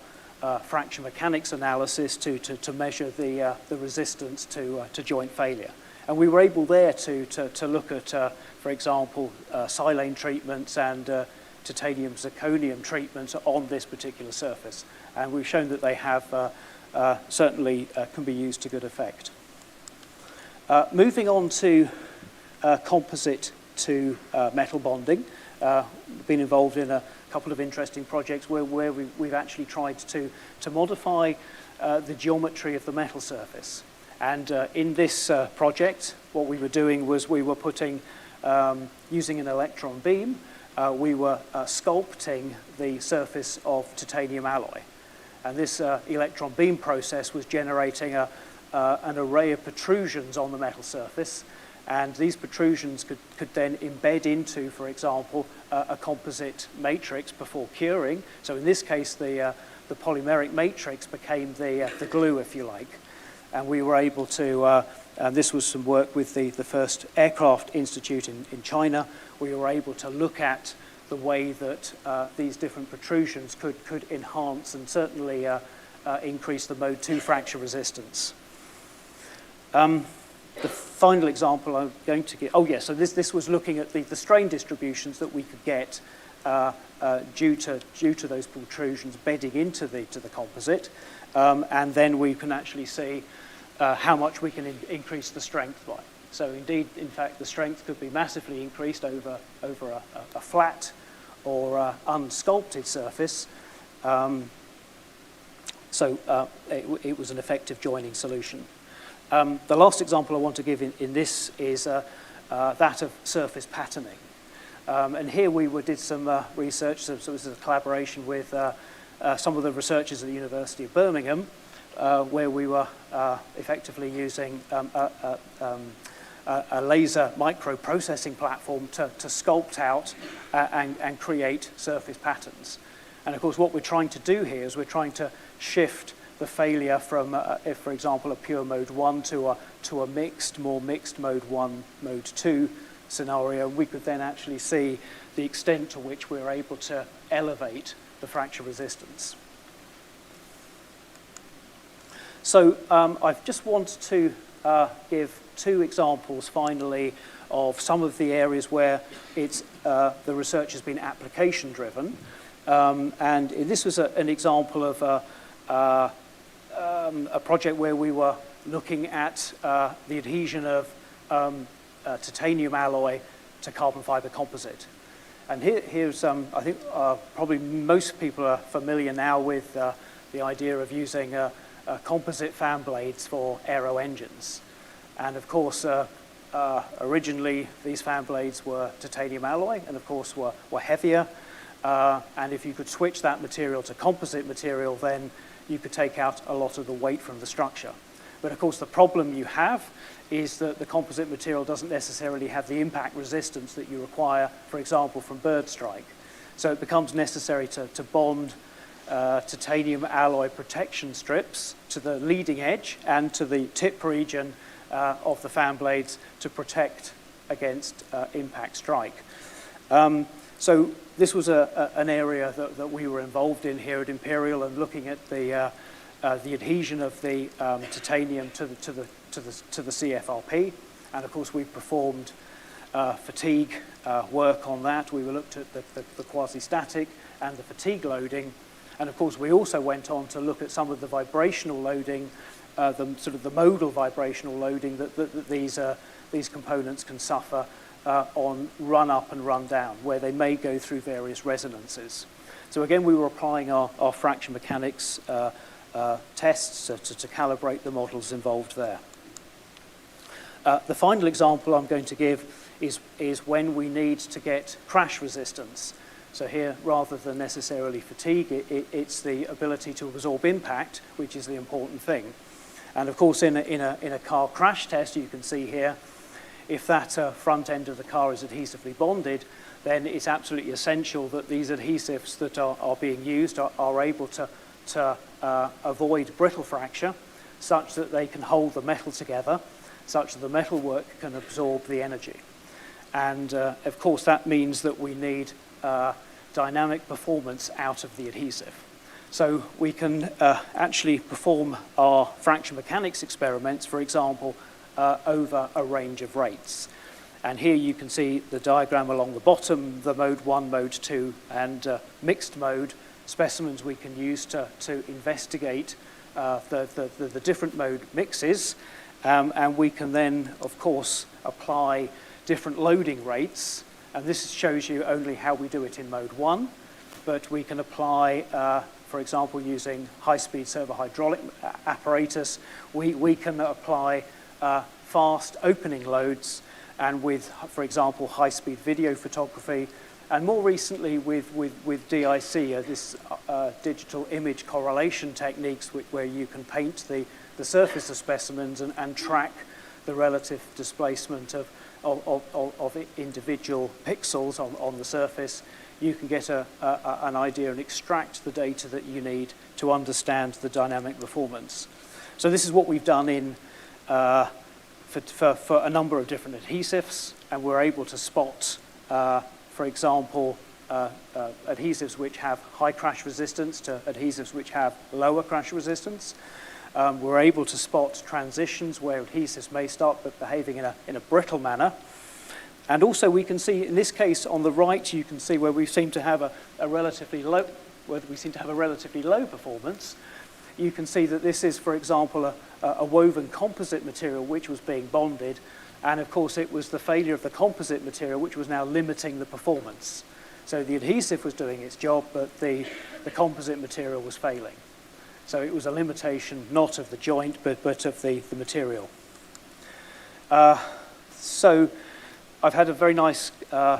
fracture mechanics analysis to measure the resistance to joint failure. And we were able there to look at, for example, silane treatments and titanium zirconium treatments on this particular surface. And we've shown that they have certainly can be used to good effect. Moving on to composite to metal bonding, been involved in a couple of interesting projects where we've actually tried to modify the geometry of the metal surface. And in this project, what we were doing was we were putting, using an electron beam, we were sculpting the surface of titanium alloy. And this electron beam process was generating an array of protrusions on the metal surface. And these protrusions could then embed into, for example, a composite matrix before curing. So in this case, the polymeric matrix became the glue, if you like. And we were able to, and this was some work with the first aircraft institute in China, we were able to look at the way that these different protrusions could enhance and certainly increase the mode 2 fracture resistance. The final example I'm going to give, so this was looking at the strain distributions that we could get due to those protrusions bedding into the composite, and then we can actually see how much we can increase the strength by. So indeed, in fact, the strength could be massively increased over a flat or unsculpted surface. It was an effective joining solution. The last example I want to give in this is that of surface patterning. And here we did some research, so it was a collaboration with some of the researchers at the University of Birmingham, where we were effectively using a laser microprocessing platform to sculpt out and create surface patterns. And of course, what we're trying to do here is we're trying to shift the failure from, if, for example, a pure mode 1 to a more mixed mode 1, mode 2 scenario. We could then actually see the extent to which we're able to elevate the fracture resistance. So I just want to give two examples finally of some of the areas where the research has been application driven. And this was an example of a project where we were looking at the adhesion of titanium alloy to carbon fiber composite. And here's, I think probably most people are familiar now with the idea of using composite fan blades for aero engines. And of course, originally these fan blades were titanium alloy and of course were heavier. And if you could switch that material to composite material, then you could take out a lot of the weight from the structure. But of course, the problem you have is that the composite material doesn't necessarily have the impact resistance that you require, for example, from bird strike. So it becomes necessary to bond titanium alloy protection strips to the leading edge and to the tip region of the fan blades to protect against impact strike. So this was an area that we were involved in here at Imperial, and looking at the adhesion of the titanium to the CFRP, and of course we performed fatigue work on that. We looked at the quasi-static and the fatigue loading, and of course we also went on to look at some of the vibrational loading, the modal vibrational loading that these components can suffer on run up and run down, where they may go through various resonances. So again, we were applying our fracture mechanics tests to calibrate the models involved there. The final example I'm going to give is when we need to get crash resistance. So here, rather than necessarily fatigue, it's the ability to absorb impact, which is the important thing. And of course, in a car crash test, you can see here, if that front end of the car is adhesively bonded, then it's absolutely essential that these adhesives that are being used are able to avoid brittle fracture, such that they can hold the metal together, such that the metalwork can absorb the energy. And of course, that means that we need dynamic performance out of the adhesive. So we can actually perform our fraction mechanics experiments, for example, over a range of rates. And here you can see the diagram along the bottom, the mode 1, mode 2, and mixed mode specimens we can use to investigate the different mode mixes. And we can then, of course, apply different loading rates. And this shows you only how we do it in mode 1. But we can apply, for example, using high-speed servo-hydraulic apparatus, we can apply fast opening loads, and with, for example, high-speed video photography, and more recently with DIC, this digital image correlation techniques where you can paint the surface of specimens and track the relative displacement of individual pixels on the surface. You can get an idea and extract the data that you need to understand the dynamic performance. So this is what we've done for a number of different adhesives, and we're able to spot, for example, adhesives which have high crash resistance to adhesives which have lower crash resistance. We're able to spot transitions where adhesives may start behaving in a brittle manner. And also we can see, in this case, on the right, you can see where we seem to have a relatively low performance. You can see that this is, for example, a woven composite material which was being bonded. And of course, it was the failure of the composite material which was now limiting the performance. So the adhesive was doing its job, but the composite material was failing. So it was a limitation not of the joint, but of the material. So I've had a very nice,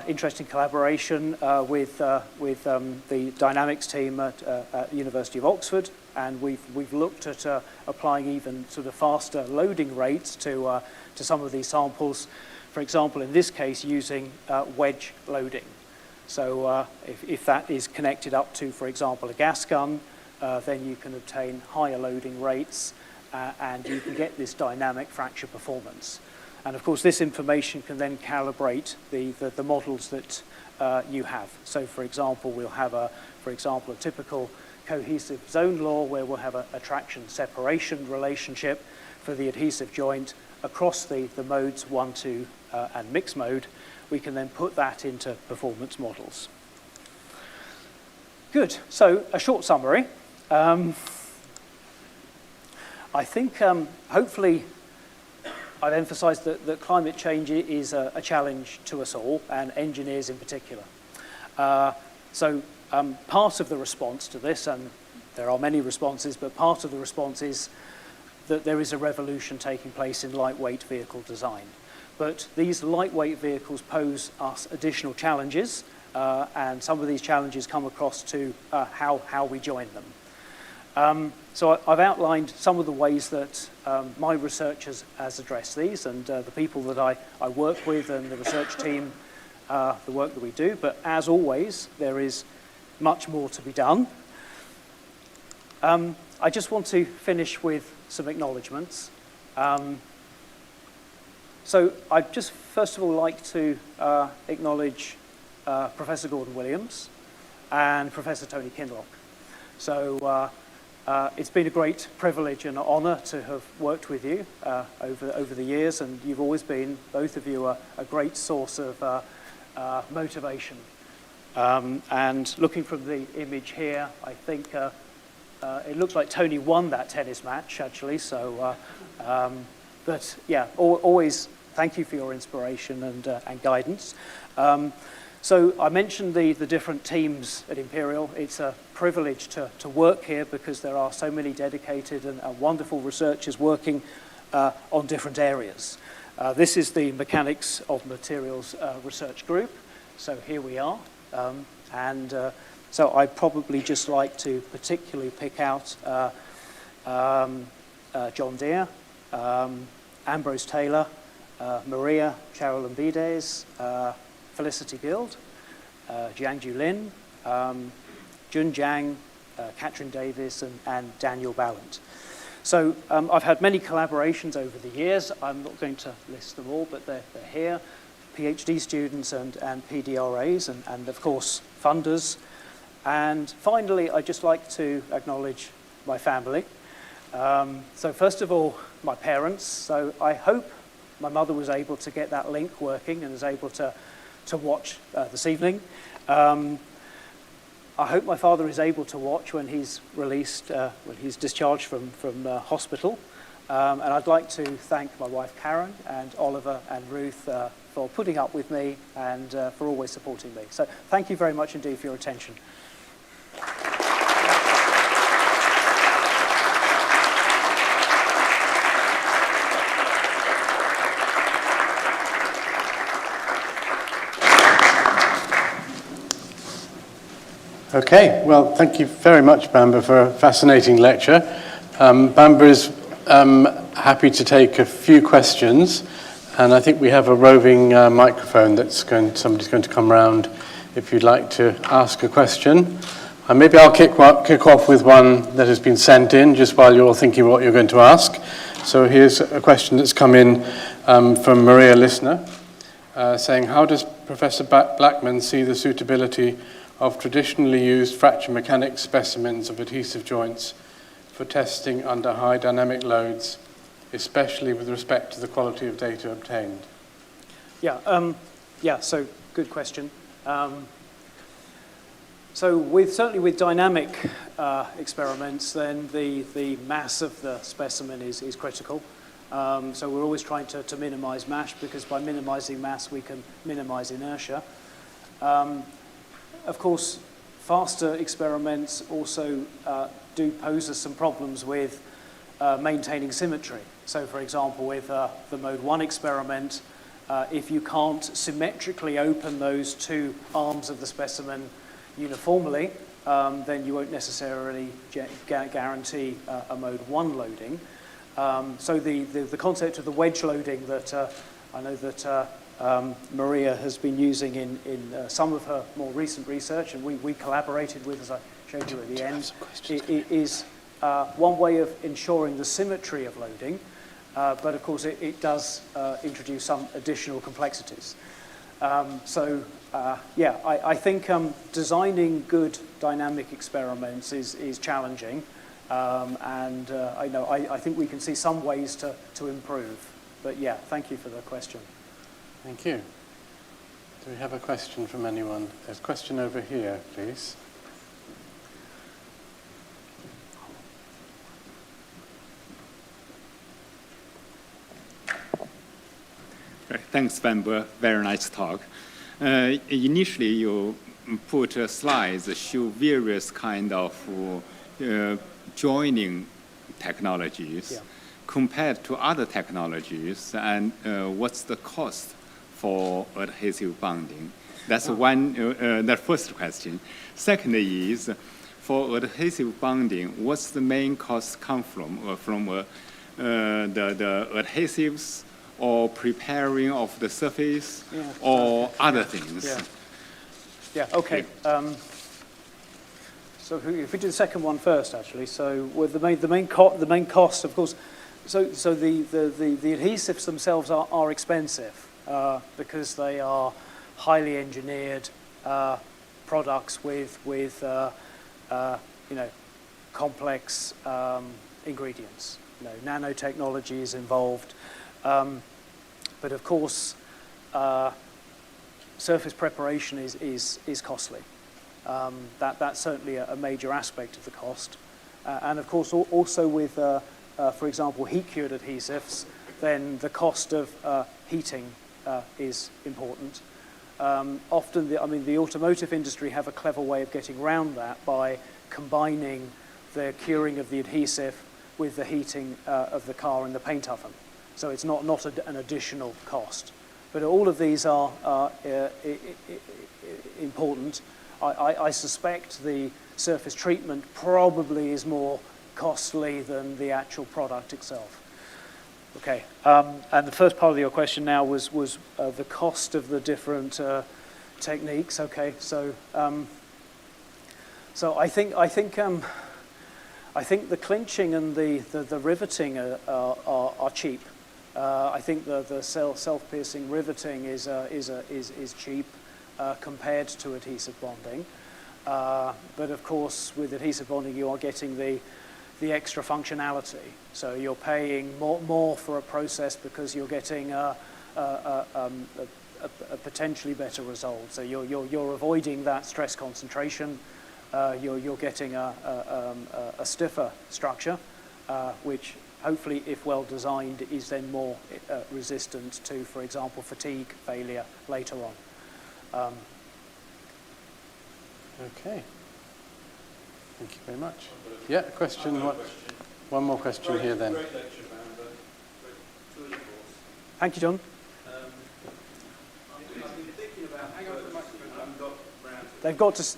interesting collaboration with the dynamics team at the University of Oxford, and we've looked at applying even sort of faster loading rates to some of these samples. For example, in this case, using wedge loading. So if that is connected up to, for example, a gas gun, then you can obtain higher loading rates, and you can get this dynamic fracture performance. And of course, this information can then calibrate the models that you have. So for example, we'll have a typical cohesive zone law where we'll have a traction separation relationship for the adhesive joint across the modes 1, 2, and mixed mode. We can then put that into performance models. Good, so a short summary. I think hopefully I've emphasized that climate change is a challenge to us all, and engineers in particular. So part of the response to this, and there are many responses, but part of the response is that there is a revolution taking place in lightweight vehicle design. But these lightweight vehicles pose us additional challenges, and some of these challenges come across to how we join them. So I've outlined some of the ways that my research has addressed these, and the people that I work with and the research team, the work that we do. But as always, there is much more to be done. I just want to finish with some acknowledgements. So I'd just first of all like to acknowledge Professor Gordon Williams and Professor Tony Kinloch. So it's been a great privilege and honor to have worked with you over the years, and you've always been, both of you, a great source of motivation. And looking from the image here, I think it looks like Tony won that tennis match, actually. So, but yeah, always thank you for your inspiration and guidance. So I mentioned the different teams at Imperial. It's a privilege to work here because there are so many dedicated and wonderful researchers working on different areas. This is the Mechanics of Materials research group. So here we are. So I'd probably just like to particularly pick out John Deere, Ambrose Taylor, Maria Charolambides, Felicity Guild, Jiangju Lin, Jun Jiang, Katrin Davis, and Daniel Ballant. So I've had many collaborations over the years. I'm not going to list them all, but they're here. PhD students and PDRAs, and of course, funders. And finally, I'd just like to acknowledge my family. So first of all, my parents. So I hope my mother was able to get that link working and is able to watch this evening. I hope my father is able to watch when he's released, when he's discharged from hospital. And I'd like to thank my wife Karen and Oliver and Ruth for putting up with me and for always supporting me. So thank you very much indeed for your attention. Okay, well, thank you very much, Bamber, for a fascinating lecture. Bamber is happy to take a few questions, and I think we have a roving microphone somebody's going to come around if you'd like to ask a question. And maybe I'll kick off with one that has been sent in just while you're all thinking what you're going to ask. So here's a question that's come in from Maria Listener, saying, how does Professor Blackman see the suitability of traditionally used fracture mechanics specimens of adhesive joints for testing under high dynamic loads, especially with respect to the quality of data obtained? So good question. So certainly with dynamic experiments, then the mass of the specimen is critical. So we're always trying to minimize mass, because by minimizing mass, we can minimize inertia. Of course, faster experiments also do pose us some problems with maintaining symmetry. So for example, with the mode 1 experiment, if you can't symmetrically open those two arms of the specimen uniformly, then you won't necessarily guarantee a mode 1 loading. So the concept of the wedge loading that I know that Maria has been using in some of her more recent research, and we collaborated with, as I showed you at the end, is one way of ensuring the symmetry of loading, but of course it does introduce some additional complexities. I think designing good dynamic experiments is challenging, and I think we can see some ways to improve. But yeah, thank you for the question. Thank you. Do we have a question from anyone? There's a question over here, please. Thanks, Bamber. Very nice talk. Initially, you put slides that show various kind of joining technologies compared to other technologies, and what's the cost for adhesive bonding? That's the first question. Second is, for adhesive bonding, what's the main cost come from? From the adhesives, or preparing of the surface, or other things? Okay. So if we do the second one first, actually, so with the main cost, of course, so the adhesives themselves are expensive because they are highly engineered products with complex ingredients. Nanotechnology is involved, but of course, surface preparation is costly. That's certainly a major aspect of the cost, and of course also with, for example, heat-cured adhesives, then the cost of heating is important. Often, the automotive industry have a clever way of getting around that by combining the curing of the adhesive with the heating of the car in the paint oven. So it's not an additional cost. But all of these are important. I suspect the surface treatment probably is more costly than the actual product itself. Okay, and the first part of your question now was the cost of the different techniques. Okay, so I think the clinching and the riveting are cheap. I think the self-piercing riveting is cheap compared to adhesive bonding. But of course, with adhesive bonding, you are getting the extra functionality. So you're paying more for a process because you're getting a potentially better result. So you're avoiding that stress concentration. You're getting a stiffer structure, which hopefully, if well designed, is then more resistant to, for example, fatigue failure later on. Okay. Thank you very much. Yeah, question. One more question here then. Great lecture, Bamber. Great course. Thank you, John. I've been thinking about. Hang on for the microphone.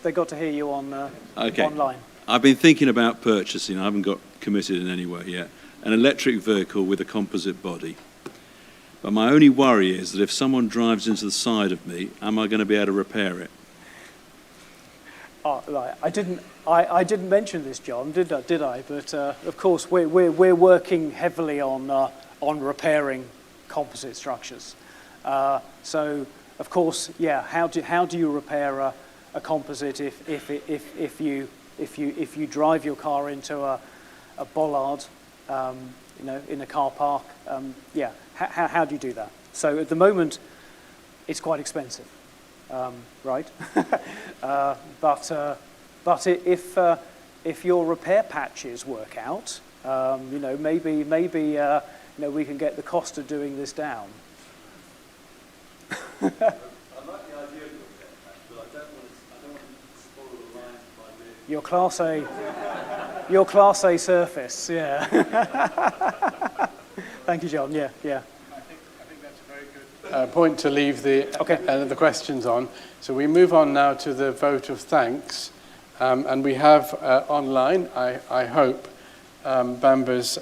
They've got to hear you on online. I've been thinking about purchasing. I haven't got committed in any way yet. An electric vehicle with a composite body. But my only worry is that if someone drives into the side of me, am I going to be able to repair it? Oh, right. I didn't mention this, John, did I? But of course, we're working heavily on repairing composite structures. So, of course, yeah. How do you repair a composite if you drive your car into a bollard, in a car park? Yeah. How do you do that? So at the moment, it's quite expensive. Right, but if your repair patches work out, maybe we can get the cost of doing this down. I like the idea of your repair patch, but I don't want to spoil the lines of my vehicle. Your Class A surface, yeah. Thank you, John. Yeah. I think that's a very good point to leave the questions on. So we move on now to the vote of thanks. And we have online, I hope, Bamber's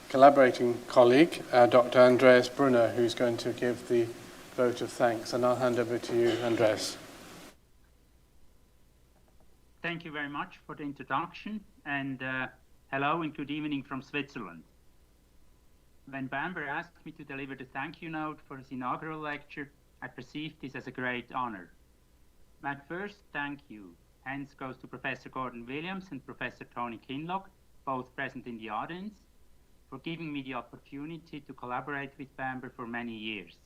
collaborating colleague, Dr. Andreas Brunner, who's going to give the vote of thanks. And I'll hand over to you, Andreas. Thank you very much for the introduction. And hello and good evening from Switzerland. When Bamber asked me to deliver the thank you note for his inaugural lecture, I perceived this as a great honor. My first thank you hence goes to Professor Gordon Williams and Professor Tony Kinloch, both present in the audience, for giving me the opportunity to collaborate with Bamber for many years.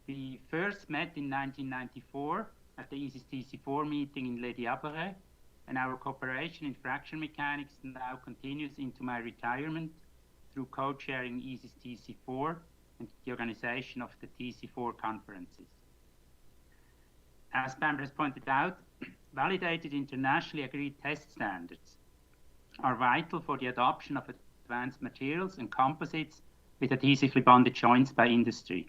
We first met in 1994 at the ISES TC4 meeting in Les Diableret, and our cooperation in fracture mechanics now continues into my retirement through co-chairing ISES TC4 and the organization of the TC4 conferences. As Bamber has pointed out, validated internationally agreed test standards are vital for the adoption of advanced materials and composites with adhesively bonded joints by industry.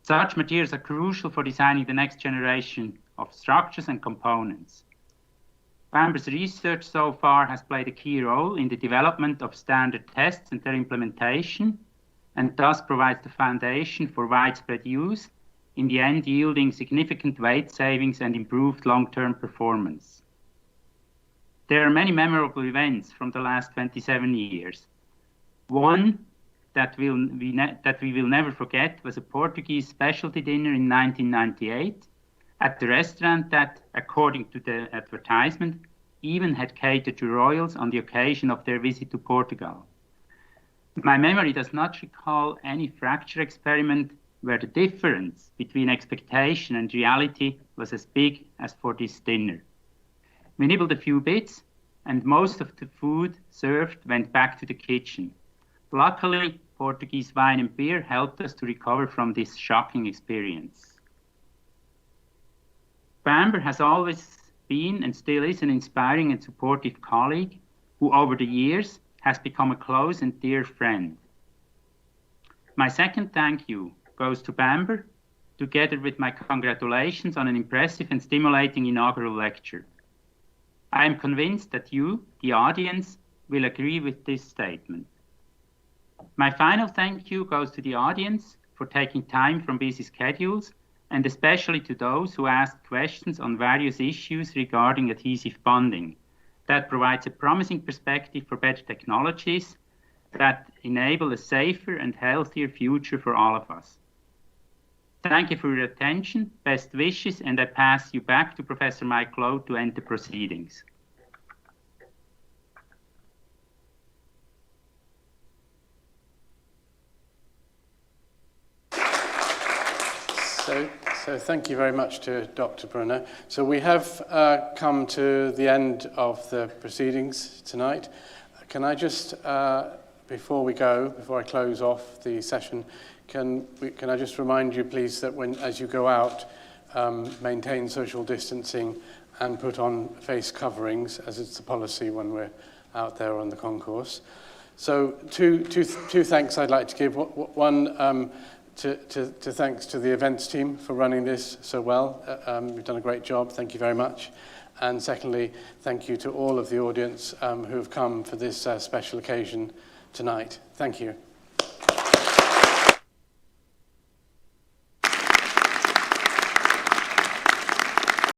Such materials are crucial for designing the next generation of structures and components. Bamber's research so far has played a key role in the development of standard tests and their implementation, and thus provides the foundation for widespread use, in the end yielding significant weight savings and improved long-term performance. There are many memorable events from the last 27 years. One that we will never forget was a Portuguese specialty dinner in 1998 at the restaurant that, according to the advertisement, even had catered to royals on the occasion of their visit to Portugal. My memory does not recall any fracture experiment where the difference between expectation and reality was as big as for this dinner. We nibbled a few bits, and most of the food served went back to the kitchen. Luckily, Portuguese wine and beer helped us to recover from this shocking experience. Bamber has always been and still is an inspiring and supportive colleague who over the years has become a close and dear friend. My second thank you goes to Bamber, together with my congratulations on an impressive and stimulating inaugural lecture. I am convinced that you, the audience, will agree with this statement. My final thank you goes to the audience for taking time from busy schedules, and especially to those who asked questions on various issues regarding adhesive bonding. That provides a promising perspective for better technologies that enable a safer and healthier future for all of us. Thank you for your attention, best wishes, and I pass you back to Professor Mike Lowe to end the proceedings. So thank you very much to Dr. Brunner. So we have come to the end of the proceedings tonight. Can I just, before I close off the session, can I just remind you, please, that as you go out, maintain social distancing and put on face coverings, as it's the policy when we're out there on the concourse. So two thanks I'd like to give. One, to thanks to the events team for running this so well. You've done a great job. Thank you very much. And secondly, thank you to all of the audience who have come for this special occasion tonight. Thank you.